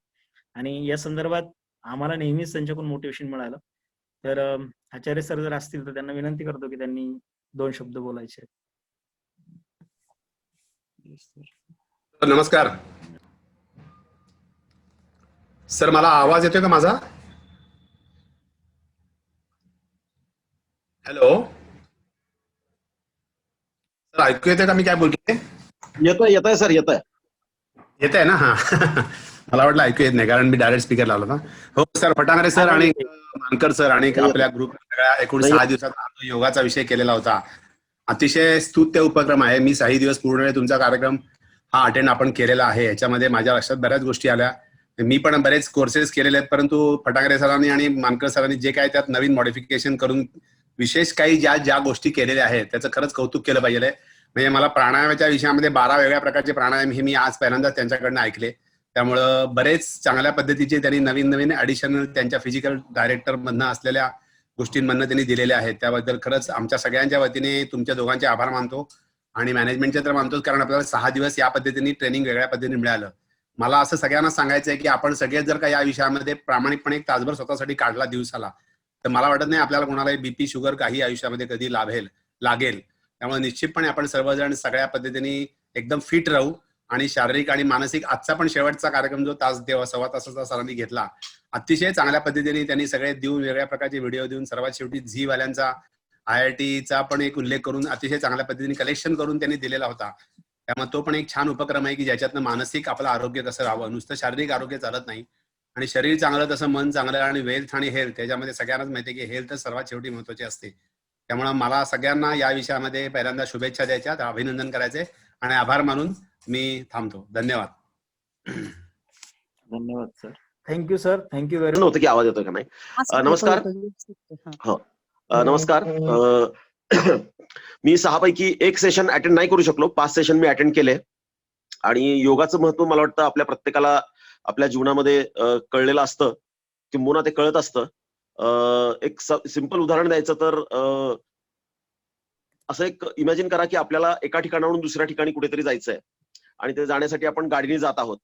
आणि या संदर्भात आम्हाला नेहमीच त्यांच्याकडून मोटिवेशन मिळालं. तर आचार्य सर जर असतील तर त्यांना विनंती करतो की त्यांनी 2 शब्द बोलायचे. नमस्कार सर, मला आवाज येतोय का माझा? हॅलो सर, ऐकू येतोय का मी काय बोलतोय? येतोय सर, येत आहे ना? हा मला वाटलं ऐकू येत नाही कारण मी डायरेक्ट स्पीकर लावला होता. हो सर, फटांगरे सर आणि मानकर सर आणि आपल्या ग्रुप एकूण 6 दिवसात योगाचा विषय केलेला होता. अतिशय स्तुत्य उपक्रम आहे. मी 6 दिवस पूर्ण वेळ तुमचा कार्यक्रम हा अटेंड आपण केलेला आहे. याच्यामध्ये माझ्या लक्षात बऱ्याच गोष्टी आल्या. मी पण बरेच कोर्सेस केलेले आहेत, परंतु फटांगरे सरांनी आणि मानकर सरांनी जे काय त्यात नवीन मॉडिफिकेशन करून विशेष काही ज्या गोष्टी केलेल्या आहेत त्याचं खरंच कौतुक केलं पाहिजे. म्हणजे मला प्राणायामाच्या विषयामध्ये 12 वेगळ्या प्रकारचे प्राणायाम हे मी आज पहिल्यांदा त्यांच्याकडनं ऐकले. त्यामुळं बरेच चांगल्या पद्धतीचे त्यांनी नवीन ऍडिशनल त्यांच्या फिजिकल डायरेक्टर मधनं असलेल्या गोष्टींमधनं त्यांनी दिलेल्या आहेत. त्याबद्दल खरंच आमच्या सगळ्यांच्या वतीने तुमच्या दोघांचे आभार मानतो आणि मॅनेजमेंटचे तर मानतोच, कारण आपल्याला 6 दिवस या पद्धतीने ट्रेनिंग वेगळ्या पद्धतीने मिळालं. मला असं सगळ्यांना सांगायचं आहे की आपण सगळे जर का या विषयामध्ये प्रामाणिकपणे 1 तासभर स्वतःसाठी काढला दिवसाला, तर मला वाटत नाही आपल्याला कोणालाही बीपी शुगर काही आयुष्यामध्ये कधी लागेल. त्यामुळे निश्चितपणे आपण सर्वजण सगळ्या पद्धतीने एकदम फिट राहू आणि शारीरिक आणि मानसिक. आजचा पण शेवटचा कार्यक्रम जो सव्वा तासाचा सरांनी घेतला, अतिशय चांगल्या पद्धतीने त्यांनी सगळे देऊन वेगळ्या प्रकारचे व्हिडिओ देऊन, सर्वात शेवटी झी वाल्यांचा IITचा पण एक उल्लेख करून अतिशय चांगल्या पद्धतीने कलेक्शन करून त्यांनी दिलेला होता. त्यामुळे तो पण एक छान उपक्रम आहे की ज्याच्यातनं मानसिक आपलं आरोग्य कसं राहावं, नुसतं शारीरिक आरोग्य चालत नाही. आणि शरीर चांगलं तसं मन चांगलं, आणि वेल्थ आणि हेल्थ त्याच्यामध्ये सगळ्यांनाच माहिती आहे की हेल्थ सर्वात शेवटी महत्वाची असते. त्यामुळे मला सगळ्यांना या विषयामध्ये पहिल्यांदा शुभेच्छा द्यायच्या, अभिनंदन करायचे आणि आभार मानून मी थांबतो. धन्यवाद. धन्यवाद sir. Thank you sir. Thank you very नव्हतं की आवाज येतोय का नाही? नमस्कार. हो, नमस्कार. मी 6 पैकी 1 सेशन अटेंड नाही करू शकलो. 5 सेशन मी अटेंड केले. आणि योगाचं महत्व मला वाटतं आपल्या प्रत्येकाला आपल्या जीवनामध्ये कळलेलं असतं, किंबहुना ते कळत असतं. एक सिंपल उदाहरण द्यायचं तर असं एक इमॅजिन करा की आपल्याला एका ठिकाणावरून दुसऱ्या ठिकाणी कुठेतरी जायचंय आणि ते जाण्यासाठी आपण गाडीने जात आहोत.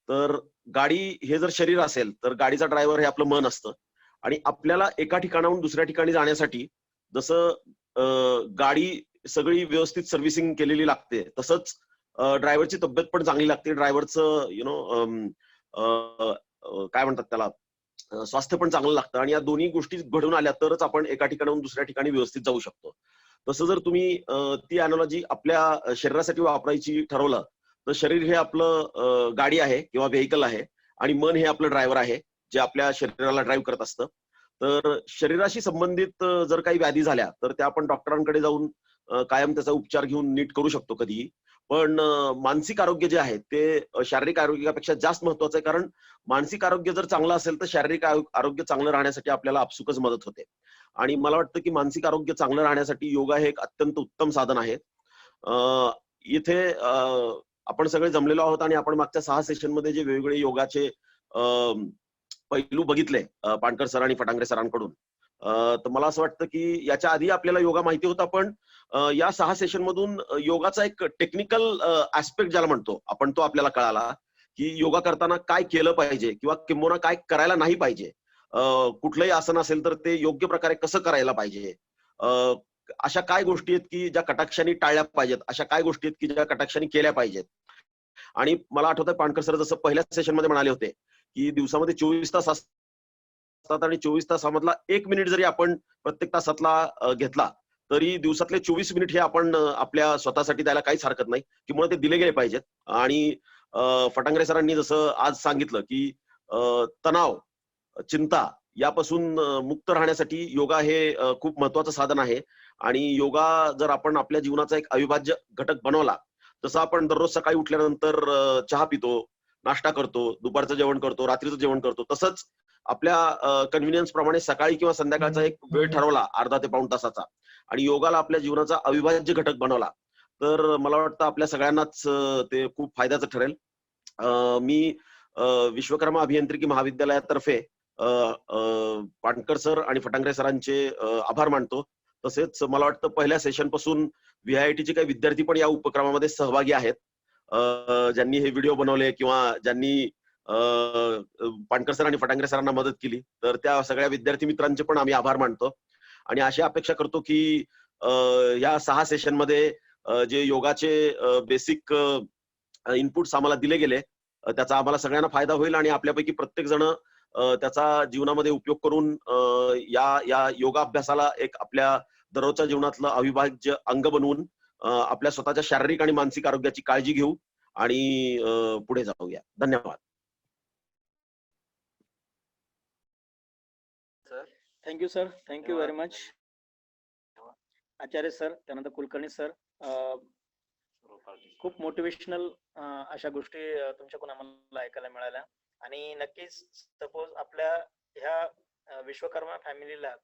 तर गाडी हे जर शरीर असेल तर गाडीचा ड्रायव्हर हे आपलं मन असतं. आणि आपल्याला एका ठिकाणाहून दुसऱ्या ठिकाणी जाण्यासाठी जसं गाडी सगळी व्यवस्थित सर्व्हिसिंग केलेली लागते, तसंच ड्रायव्हरची तब्येत पण चांगली लागते. ड्रायव्हरचं काय म्हणतात त्याला, स्वास्थ्य पण चांगलं लागतं. आणि या दोन्ही गोष्टी घडून आल्या तरच आपण एका ठिकाणाहून दुसऱ्या ठिकाणी व्यवस्थित जाऊ शकतो. तसं जर तुम्ही ती अॅनॉलॉजी आपल्या शरीरासाठी वापरायची ठरवलं, तर शरीर हे आपलं गाडी आहे किंवा व्हेकल आहे आणि मन हे आपलं ड्रायव्हर आहे, जे आपल्या शरीराला ड्राईव्ह करत असतं. तर शरीराशी संबंधित जर काही व्याधी झाल्या तर त्या आपण डॉक्टरांकडे जाऊन कायम त्याचा उपचार घेऊन नीट करू शकतो कधीही. पण मानसिक आरोग्य जे आहे ते शारीरिक आरोग्यापेक्षा जास्त महत्वाचं आहे, कारण मानसिक आरोग्य जर चांगलं असेल तर शारीरिक आरोग्य चांगलं राहण्यासाठी आपल्याला आपसुकच मदत होते. आणि मला वाटतं की मानसिक आरोग्य चांगलं राहण्यासाठी योगा हे एक अत्यंत उत्तम साधन आहे. इथे आपण सगळे जमलेलो आहोत आणि आपण मागच्या 6 सेशनमध्ये जे वेगवेगळे योगाचे पैलू बघितले पाणकर सर आणि फटांगरे सरांकडून, तर मला असं वाटतं की याच्या आधी आपल्याला योगा माहिती होता, पण या 6 सेशन मधून योगाचा एक टेक्निकल ऍस्पेक्ट ज्याला म्हणतो आपण, तो आपल्याला कळाला की योगा करताना काय केलं पाहिजे किंवा किंबहुना काय करायला नाही पाहिजे. कुठलंही आसन असेल तर ते योग्य प्रकारे कसं करायला पाहिजे. अशा काय गोष्टी आहेत की ज्या कटाक्षाने टाळल्या पाहिजेत, अशा काय गोष्टी आहेत की ज्या कटाक्षाने केल्या पाहिजेत. आणि मला आठवतंय पाणकर सर जसं पहिल्या सेशन मध्ये म्हणाले होते की दिवसामध्ये 24 तास असतात आणि 24 तासामधला 1 मिनिट जरी आपण प्रत्येक तासातला घेतला तरी दिवसातले 24 मिनिट हे आपण आपल्या स्वतःसाठी द्यायला काहीच हरकत नाही, किंवा ते दिले गेले पाहिजेत. आणि फटांगरे सरांनी जसं आज सांगितलं की तणाव, चिंता यापासून मुक्त राहण्यासाठी योगा हे खूप महत्वाचं साधन आहे. आणि योगा जर आपण आपल्या जीवनाचा एक अविभाज्य घटक बनवला, जसं आपण दररोज सकाळी उठल्यानंतर चहा पितो, नाश्ता करतो, दुपारचं जेवण करतो, रात्रीचं जेवण करतो, तसंच आपल्या कन्व्हिनियन्स प्रमाणे सकाळी किंवा संध्याकाळचा एक वेळ ठरवला अर्धा ते पाऊण तासाचा आणि योगाला आपल्या जीवनाचा अविभाज्य घटक बनवला, तर मला वाटतं आपल्या सगळ्यांनाच ते खूप फायद्याचं ठरेल. मी विश्वकर्मा अभियांत्रिकी महाविद्यालयातर्फे पाणकर सर आणि फटांगरे सरांचे आभार मानतो. तसेच मला वाटतं पहिल्या सेशन पासून VIITचे काही विद्यार्थी पण या उपक्रमामध्ये सहभागी आहेत, ज्यांनी हे व्हिडिओ बनवले किंवा ज्यांनी पाणकर सर आणि फटांगरे सरांना मदत केली, तर त्या सगळ्या विद्यार्थी मित्रांचे पण आम्ही आभार मानतो. आणि अशी अपेक्षा करतो की या 6 सेशन मध्ये जे योगाचे बेसिक इनपुट्स आम्हाला दिले गेले, त्याचा आम्हाला सगळ्यांना फायदा होईल आणि आपल्यापैकी प्रत्येक जण त्याचा जीवनामध्ये उपयोग करून या योगाभ्यासाला एक आपल्या दररोजच्या जीवनातलं अविभाज्य अंग बनवून आपल्या स्वतःच्या शारीरिक आणि मानसिक आरोग्याची काळजी घेऊ आणि पुढे जाऊया. धन्यवाद. Thank you sir. Thank you very much. Acharya sir, त्यानंतर कुलकर्णी सर, खूप मोटिवेशनल अशा गोष्टी तुमच्याकडून आम्हाला ऐकायला मिळाल्या. आणि नक्कीच सपोज आपल्या ह्या विश्वकर्मा फॅमिलीला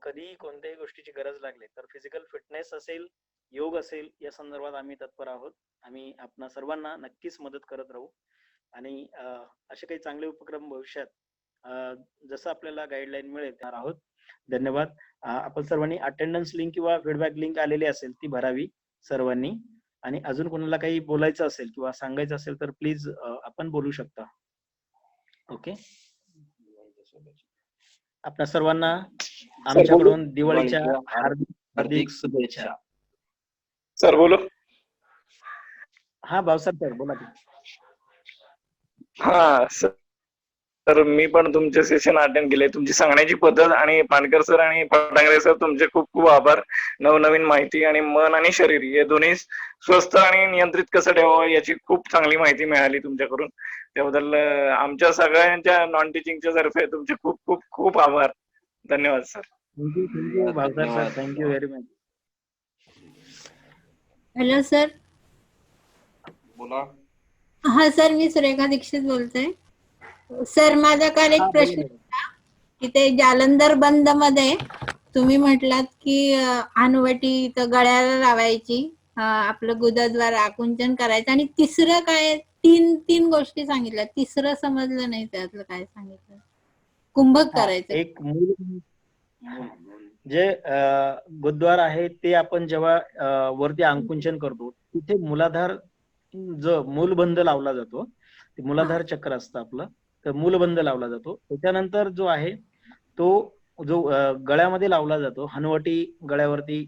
कधी कोणत्याही गोष्टीची गरज लागली तर फिजिकल फिटनेस असेल, योग असेल, या संदर्भात आम्ही तत्पर आहोत. आम्ही आपणा सर्वांना नक्कीच मदत करत राहू आणि असे काही चांगले उपक्रम भविष्यात जसं आपल्याला गाईडलाईन मिळेल त्या आहोत. धन्यवाद. आपण सर्वांनी अटेंडन्स लिंक किंवा फीडबॅक लिंक आलेली असेल ती भरावी. सर्वांनी. आणि अजून कोणाला काही बोलायचं असेल किंवा सांगायचं असेल तर प्लीज आपण बोलू शकता. ओके. आपल्या सर्वांना आमच्याकडून दिवाळीच्या हार्दिक शुभेच्छा. सर बोलो. हा भावसाहेब सर बोला की. हा सर मी पण तुमचे सेशन अटेंड केले. तुमची सांगण्याची पद्धत आणि पानकर सर आणि फटांगरे सर तुमचे खूप खूप आभार. नवनवीन माहिती आणि मन आणि शरीर हे दोन्ही स्वस्थ आणि नियंत्रित कसं ठेवावं याची खूप चांगली माहिती मिळाली तुमच्याकडून. त्याबद्दल आमच्या सगळ्यांच्या नॉन टीचिंगच्या तर्फे तुमचे खूप खूप खूप आभार. धन्यवाद sir. Thank you Bhausaheb sir. Thank you very much. Hello sir. बोला. हा सर मी सुरेखा दीक्षित बोलते. सर माझा काल एक प्रश्न होता की ते जालंधर बंद मध्ये तुम्ही म्हटलात की हनुवटी तर गळ्याला लावायची, आपलं गुदद्वार आकुंचन करायचं आणि तिसरं काय तीन गोष्टी सांगितल्या. तिसरं समजलं नाही त्यातलं काय सांगितलं. कुंभक करायचं. एक मूल जे गुरुद्वार आहे ते आपण जेव्हा वरती आकुंचन करतो तिथे मूलाधार जो मूलबंध लावला जातो, ते मूलाधार चक्र असतं आपलं, तर मूलबंध लावला जातो. त्याच्यानंतर जो आहे तो जो गळ्यामध्ये लावला जातो, हनुवटी गळ्यावरती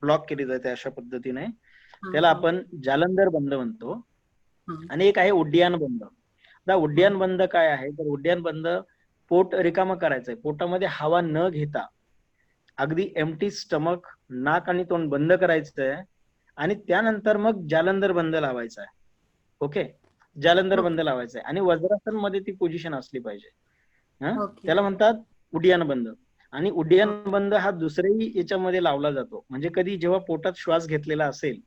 ब्लॉक केली जाते अशा पद्धतीने, त्याला आपण जालंधर बंद म्हणतो. आणि एक आहे उड्डाण बंद. आता उड्डाण बंद काय आहे तर उड्डाण बंद पोट रिकामं करायचंय, पोटामध्ये हवा न घेता अगदी एम्प्टी स्टमक, नाक आणि तोंड बंद करायचंय आणि त्यानंतर मग जालंधर बंद लावायचा आहे. ओके. जालंधर बंद लावायचा आहे आणि वज्रासन मध्ये ती पोझिशन असली पाहिजे. त्याला म्हणतात उड्डाण बंद. आणि उड्डाण बंद हा दुसऱ्याही याच्यामध्ये लावला जातो. म्हणजे कधी जेव्हा पोटात श्वास घेतलेला असेल,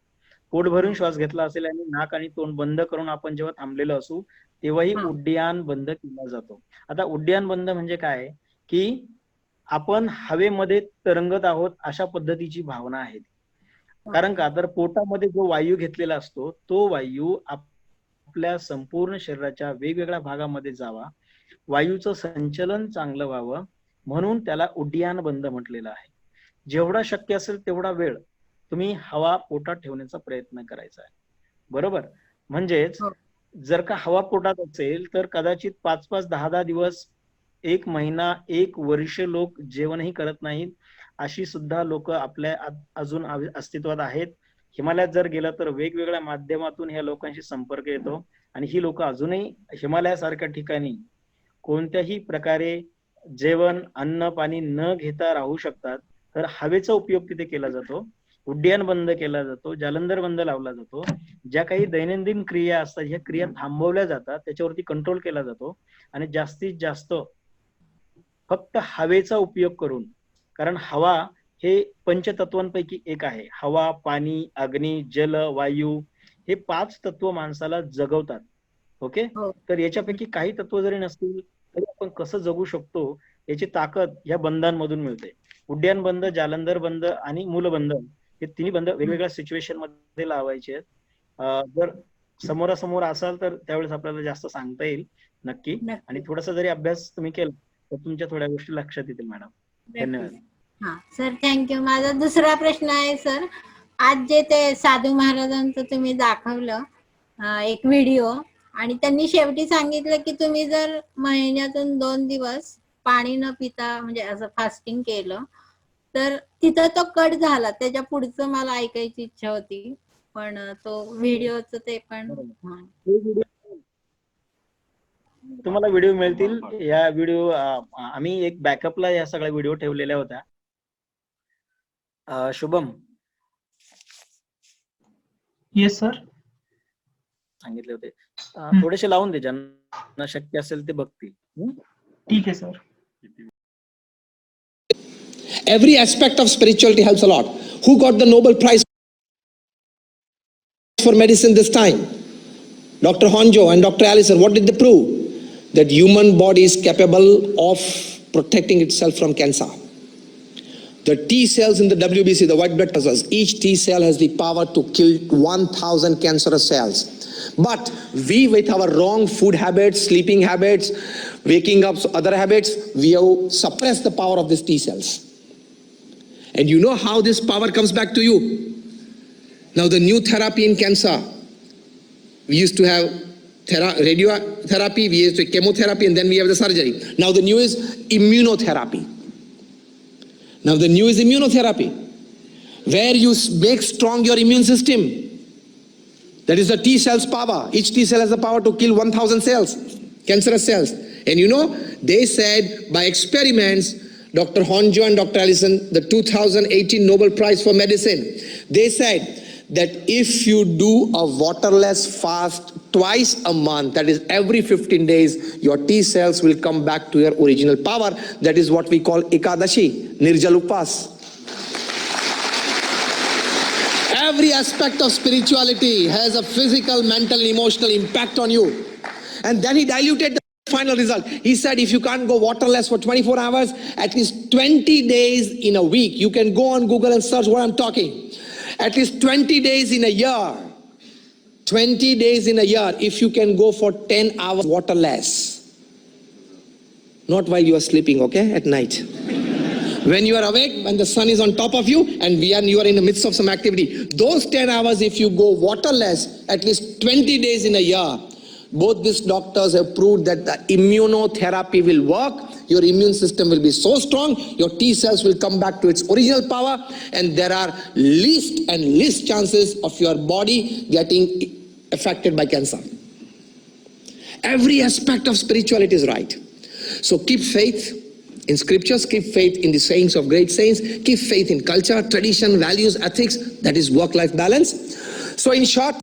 पोट भरून श्वास घेतला असेल आणि नाक आणि तोंड बंद करून आपण जेव्हा थांबलेलो असू तेव्हाही उड्डाण बंद केला जातो. आता उड्डाण बंद म्हणजे काय की आपण हवेमध्ये तरंगत आहोत अशा पद्धतीची भावना आहे. कारण का तर पोटामध्ये जो वायू घेतलेला असतो तो वायू आपल्या संपूर्ण शरीराच्या वेगवेगळ्या भागामध्ये जावा, वायूचं संचलन चांगलं व्हावं म्हणून त्याला उड्डाण बंद म्हटलेलं आहे. जेवढा शक्य असेल तेवढा वेळ तुम्ही हवा पोटात ठेवण्याचा प्रयत्न करायचा आहे. बरोबर. म्हणजेच जर का हवा पोटात असेल तर कदाचित 5-5, 10-10 दिवस, 1 महिना, 1 वर्ष लोक जेवणही करत नाहीत. अशी सुद्धा लोक आपल्या अजून अस्तित्वात आहेत. हिमालयात जर गेलं तर वेगवेगळ्या माध्यमातून ह्या लोकांशी संपर्क येतो आणि ही लोक अजूनही हिमालयासारख्या ठिकाणी कोणत्याही प्रकारे जेवण, अन्न, पाणी न घेता राहू शकतात. तर हवेचा उपयोग तिथे केला जातो, उड्डाण बंद केला जातो, जालंधर बंद लावला जातो. ज्या काही दैनंदिन क्रिया असतात ह्या क्रिया थांबवल्या जातात, त्याच्यावरती कंट्रोल केला जातो आणि जास्तीत जास्त फक्त हवेचा उपयोग करून, कारण हवा हे पंचतत्वांपैकी एक आहे. हवा, पाणी, अग्नी, जल, वायू हे 5 तत्व माणसाला जगवतात. ओके. तर याच्यापैकी काही तत्व जरी नसतील तरी आपण कसं जगू शकतो याची ताकद या बंधांमधून मिळते. उड्डाण बंद, जालंधर बंद आणि मूलबंध हे तिन्ही बंद वेगवेगळ्या सिच्युएशन मध्ये लावायचे आहेत. जर समोरासमोर असाल तर त्यावेळेस आपल्याला जास्त सांगता येईल नक्की. आणि थोडासा जरी अभ्यास तुम्ही केला तर तुमच्या थोड्या गोष्टी लक्षात येतील मॅडम. धन्यवाद. हा सर थँक्यू. माझा दुसरा प्रश्न आहे सर, आज जे ते साधू महाराजांचं तुम्ही दाखवलं एक व्हिडिओ आणि त्यांनी शेवटी सांगितलं की तुम्ही जर महिन्यातून 2 दिवस पाणी न पिता म्हणजे असं फास्टिंग केलं तर तिथं तो कट झाला. त्याच्या पुढचं मला ऐकायची इच्छा होती पण तो व्हिडिओचं ते पण तुम्हाला व्हिडिओ मिळतील. या व्हिडिओ आम्ही एक बॅकअपला या सगळ्या व्हिडिओ ठेवलेल्या होत्या. शुभम. Yes sir. सांगितले होते थोडेसे लावून दे, ज्यांना शक्य असेल ते बघतील. ठीक आहे sir. Every aspect of spirituality helps a lot. Who got the Nobel Prize for medicine this time? Dr. Honjo and Dr. Allison, what did they prove? That human body is capable of protecting itself from cancer. The T cells in the WBC, the white blood cells, each T cell has the power to kill 1000 cancerous cells. But we, with our wrong food habits, sleeping habits, waking up, other habits, we have suppressed the power of these T cells. And you know how this power comes back to you? Now the new therapy in cancer, we used to have radiotherapy, we used to chemotherapy, and then we have the surgery. Now the new is immunotherapy. Now the new is immunotherapy, where you make strong your immune system. That is the T cells power. Each T cell has the power to kill 1,000 cells, cancerous cells. And you know, they said by experiments, Dr. Honjo and Dr. Allison, the 2018 Nobel Prize for Medicine, they said that if you do a waterless fast twice a month, that is every 15 days, your T cells will come back to your original power. That is what we call Ekadashi, Nirjal Upas. Every aspect of spirituality has a physical, mental, emotional impact on you. And then he diluted the final result. He said if you can't go waterless for 24 hours, at least 20 days in a week, you can go on Google and search what I'm talking. At least 20 days in a year, 20 days in a year, if you can go for 10 hours waterless. Not while you are sleeping, okay, at night. When you are awake, when the sun is on top of you, and you are in the midst of some activity, those 10 hours, if you go waterless, at least 20 days in a year, both these doctors have proved that the immunotherapy will work. Your immune system will be so strong, your T cells will come back to its original power, and there are least and least chances of your body getting affected by cancer. Every aspect of spirituality is right. So keep faith in scriptures, keep faith in the sayings of great saints, keep faith in culture, tradition, values, ethics, that is work-life balance. So in short,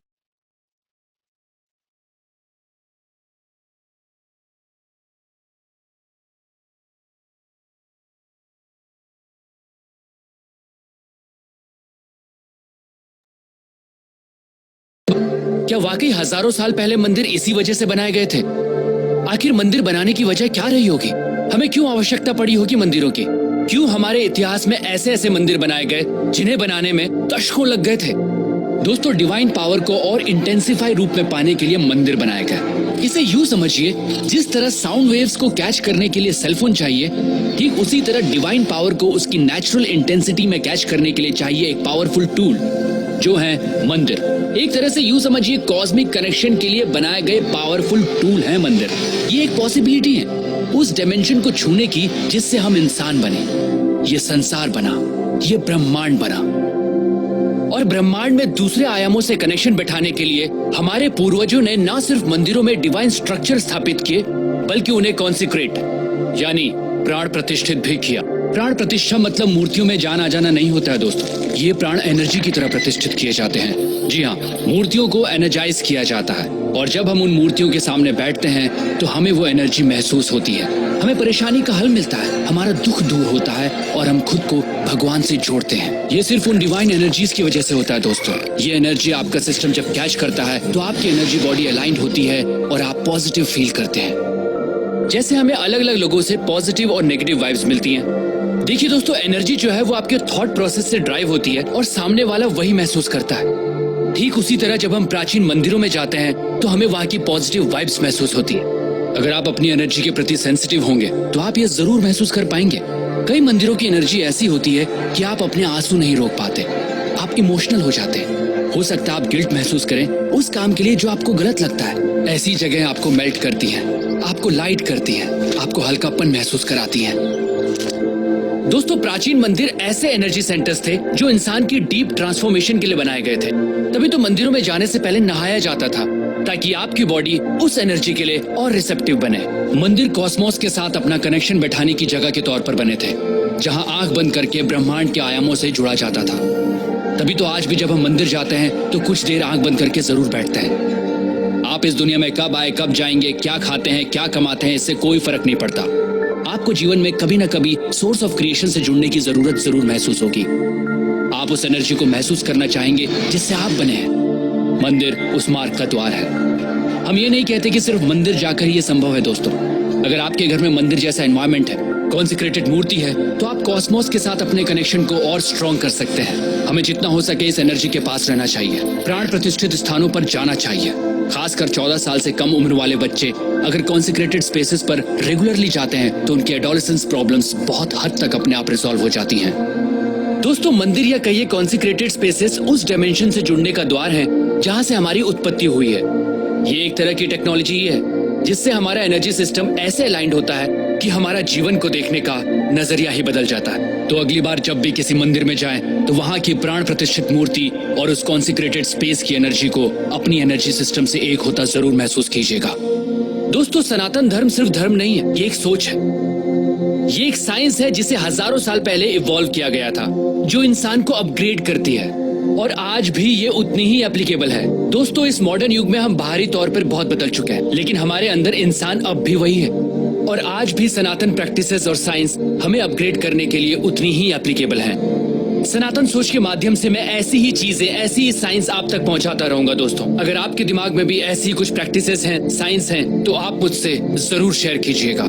क्या वाकई हजारों साल पहले मंदिर इसी वजह से बनाए गए थे? आखिर मंदिर बनाने की वजह क्या रही होगी? हमें क्यों आवश्यकता पड़ी होगी मंदिरों की? क्यों हमारे इतिहास में ऐसे ऐसे मंदिर बनाए गए जिन्हें बनाने में दशकों लग गए थे? दोस्तों, डिवाइन पावर को और इंटेंसिफाई रूप में पाने के लिए मंदिर बनाया गया। इसे यूं समझिए, जिस तरह साउंड वेव्स को कैच करने के लिए सेलफोन चाहिए, ठीक उसी तरह डिवाइन पावर को उसकी नेचुरल इंटेंसिटी में कैच करने के लिए चाहिए एक पावरफुल टूल, जो है मंदिर। एक तरह से यूं समझिए, कॉस्मिक कनेक्शन के लिए बनाए गए पावरफुल टूल है मंदिर। ये एक पॉसिबिलिटी है उस डायमेंशन को छूने की जिससे हम इंसान बने, ये संसार बना, ये ब्रह्मांड बना। और ब्रह्मांड में दूसरे आयामों से कनेक्शन बैठाने के लिए हमारे पूर्वजों ने न सिर्फ मंदिरों में डिवाइन स्ट्रक्चर स्थापित किए, बल्कि उन्हें कॉन्सिक्रेट यानी प्राण प्रतिष्ठित भी किया। प्राण प्रतिष्ठा मतलब मूर्तियों में जान आ जाना नहीं होता है दोस्तों, ये प्राण एनर्जी की तरह प्रतिष्ठित किए जाते हैं। जी हाँ, मूर्तियों को एनर्जाइज किया जाता है, और जब हम उन मूर्तियों के सामने बैठते हैं तो हमें वो एनर्जी महसूस होती है, हमें परेशानी का हल मिलता है, हमारा दुख दूर होता है और हम खुद को भगवान से जोड़ते हैं। ये सिर्फ उन डिवाइन एनर्जीज की वजह से होता है दोस्तों। ये एनर्जी आपका सिस्टम जब कैच करता है तो आपकी एनर्जी बॉडी अलाइंड होती है और आप पॉजिटिव फील करते हैं। जैसे हमें अलग अलग लोगों से पॉजिटिव और नेगेटिव वाइब्स मिलती हैं। देखिए दोस्तों, एनर्जी जो है वो आपके थॉट प्रोसेस से ड्राइव होती है और सामने वाला वही महसूस करता है। ठीक उसी तरह जब हम प्राचीन मंदिरों में जाते हैं तो हमें वहां की पॉजिटिव वाइब्स महसूस होती है। अगर आप अपनी एनर्जी के प्रति सेंसिटिव होंगे तो आप ये जरूर महसूस कर पाएंगे। कई मंदिरों की एनर्जी ऐसी होती है कि आप अपने आंसू नहीं रोक पाते, आप इमोशनल हो जाते हैं। हो सकता है आप गिल्ट महसूस करें उस काम के लिए जो आपको गलत लगता है। ऐसी जगह आपको मेल्ट करती हैं, आपको लाइट करती हैं, आपको हल्कापन महसूस कराती हैं। दोस्तों, प्राचीन मंदिर ऐसे एनर्जी सेंटर्स थे जो इंसान की डीप ट्रांसफॉर्मेशन के लिए बनाए गए थे। तभी तो मंदिरों में जाने से पहले नहाया जाता था, ताकि आपकी बॉडी उस एनर्जी के लिए और रिसेप्टिव बने। मंदिर कॉस्मोस के साथ अपना कनेक्शन बैठाने की जगह के तौर पर बने थे, जहां आंख बंद करके ब्रह्मांड के आयामों से जुड़ा जाता था। तभी तो आज भी जब हम मंदिर जाते हैं तो कुछ देर आंख बंद करके जरूर बैठते हैं। आप इस दुनिया में कब आए, कब जाएंगे, क्या खाते हैं, क्या कमाते हैं, इससे कोई फर्क नहीं पड़ता। आपको जीवन में कभी ना कभी सोर्स ऑफ क्रिएशन से जुड़ने की जरूरत जरूर महसूस होगी। आप उस एनर्जी को महसूस करना चाहेंगे जिससे आप बने हैं। मंदिर उस मार्ग का द्वार है। हम ये नहीं कहते कि सिर्फ मंदिर जाकर ये संभव है दोस्तों। अगर आपके घर में मंदिर जैसा एनवायरनमेंट है, कॉन्सिक्रेटेड मूर्ति है, तो आप कॉस्मोस के साथ अपने कनेक्शन को और स्ट्रॉन्ग कर सकते हैं। हमें जितना हो सके इस एनर्जी के पास रहना चाहिए, प्राण प्रतिष्ठित स्थानों पर जाना चाहिए। खासकर 14 साल से कम उम्र वाले बच्चे अगर कॉन्सिक्रेटेड स्पेसेस पर रेगुलरली जाते हैं तो उनकी एडोलेसेंस प्रॉब्लम्स बहुत हद तक अपने आप रिजॉल्व हो जाती हैं। दोस्तों, मंदिर या कहिए कॉन्सिक्रेटेड स्पेसेस उस डायमेंशन से जुड़ने का द्वार है जहां से हमारी उत्पत्ति हुई है। ये एक तरह की टेक्नोलॉजी है जिससे हमारा एनर्जी सिस्टम ऐसे अलाइंड होता है कि हमारा जीवन को देखने का नजरिया ही बदल जाता है। तो अगली बार जब भी किसी मंदिर में जाएं, तो वहां की प्राण प्रतिष्ठित मूर्ति और उस कॉन्सिक्रेटेड स्पेस की एनर्जी को अपनी एनर्जी सिस्टम से एक होता जरूर महसूस कीजिएगा। दोस्तों, सनातन धर्म सिर्फ धर्म नहीं है, ये एक सोच है, ये एक साइंस है जिसे हजारों साल पहले इवॉल्व किया गया था, जो इंसान को अपग्रेड करती है और आज भी ये उतनी ही एप्लीकेबल है। दोस्तों, इस मॉडर्न युग में हम बाहरी तौर पर बहुत बदल चुके हैं, लेकिन हमारे अंदर इंसान अब भी वही है और आज भी सनातन प्रैक्टिसेस और साइंस हमें अपग्रेड करने के लिए उतनी ही एप्लीकेबल है। सनातन सोच के माध्यम से मैं ऐसी ही चीजें, ऐसी ही साइंस आप तक पहुंचाता रहूंगा। दोस्तों, अगर आपके दिमाग में भी ऐसी कुछ प्रैक्टिसेस हैं, साइंस हैं, तो आप मुझसे जरूर शेयर कीजिएगा।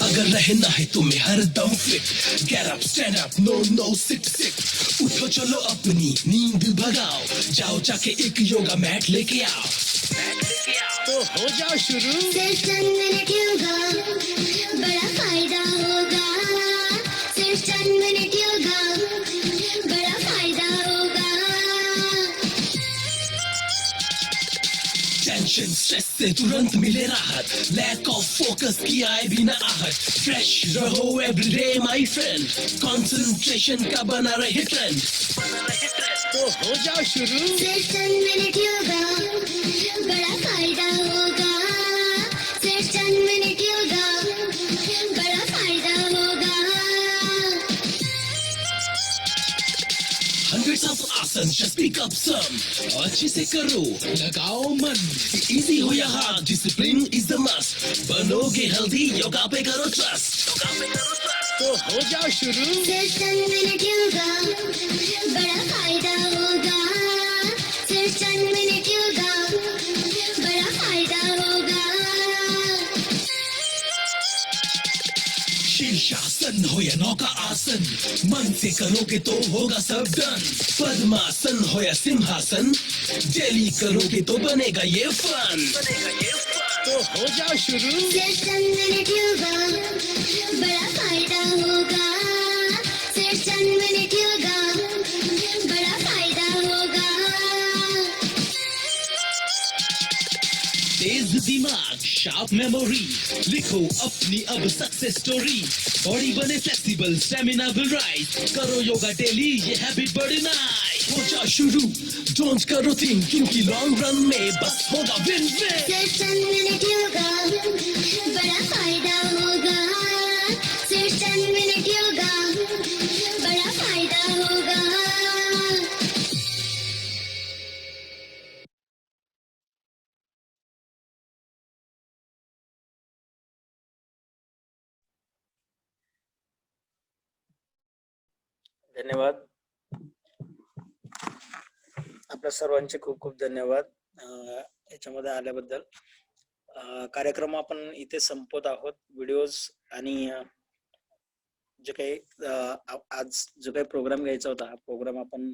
अगर रहना है तुम्हें हर दम fit, get up stand up, no sit sit, उठो चलो अपनी नींद भगाओ, जाओ जाके एक योगा मैट लेके आओ, तो हो जाओ शुरू। सिर्फ 10 मिनट योगा, बड़ा फायदा होगा। सिर्फ 10 मिनट योगा, बड़ा फायदा होगा। टेंशन स्ट्रेस से तुरंत मिले राहत, लैक ऑफ फोकस की आए बिना आहट, फ्रेश रहो एवरीडे माय फ्रेंड, कंसंट्रेशन का बना रहे ट्रेंड, तो हो जाओ शुरू। सिर्फ 10 मिनट योगा, बड़ा फायदा होगा। सिर्फ 10 मिनट योगा, बड़ा फायदा होगा। Hundreds of asanas, just pick up some. अच्छे से करो, लगाओ मन, easy हो या hard, discipline is the must. बनोगे healthy, योगा पे करो trust, तो हो जाओ शुरू। सिर्फ 10 मिनट योगा, बड़ा फायदा होगा। सिर्फ 10 मिनट योगा, बड़ा फायदा होगा। शीर्षासन हो या नौका आसन, मन से करोगे तो होगा सब डन, पद्मासन हो या सिंहासन, डेली करोगे तो बनेगा ये फन, तो हो जाओ शुरू। सिर्फ 10 मिनट योगा, बड़ा फायदा होगा। सिर्फ 10 मिनट योगा, बड़ा फायदा होगा। तेज दिमाग, शार्प मेमोरी, लिखो अपनी अब सक्सेस स्टोरी, बॉडी बने फ्लेक्सिबल, स्टेमिना विल राइज, करो योगा डेली, ये हैबिट बड़ी नाइस, हो जाओ शुरू, डोंट करो थिंक, क्योंकि लॉन्ग रन में बस होगा विन विन। सिर्फ 10 मिनट योगा, बड़ा फायदा होगा। सिर्फ 10 मिनट योगा, बड़ा फायदा होगा। धन्यवाद. आपल्या सर्वांचे खूप खूप धन्यवाद याच्यामध्ये आल्याबद्दल. कार्यक्रम आपण इथे संपवत आहोत. व्हिडिओज आणि जे काही आज जो काही प्रोग्राम घ्यायचा होता, हा प्रोग्राम आपण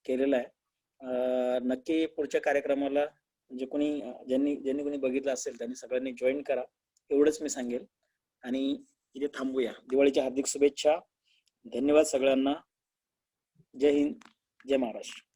केलेला आहे. नक्की पुढच्या कार्यक्रमाला जे कोणी ज्यांनी कोणी बघितलं असेल त्यांनी सगळ्यांनी जॉईन करा, एवढंच मी सांगेल. आणि इथे थांबूया. दिवाळीच्या हार्दिक शुभेच्छा. धन्यवाद सगळ्यांना. जय हिंद, जय महाराष्ट्र.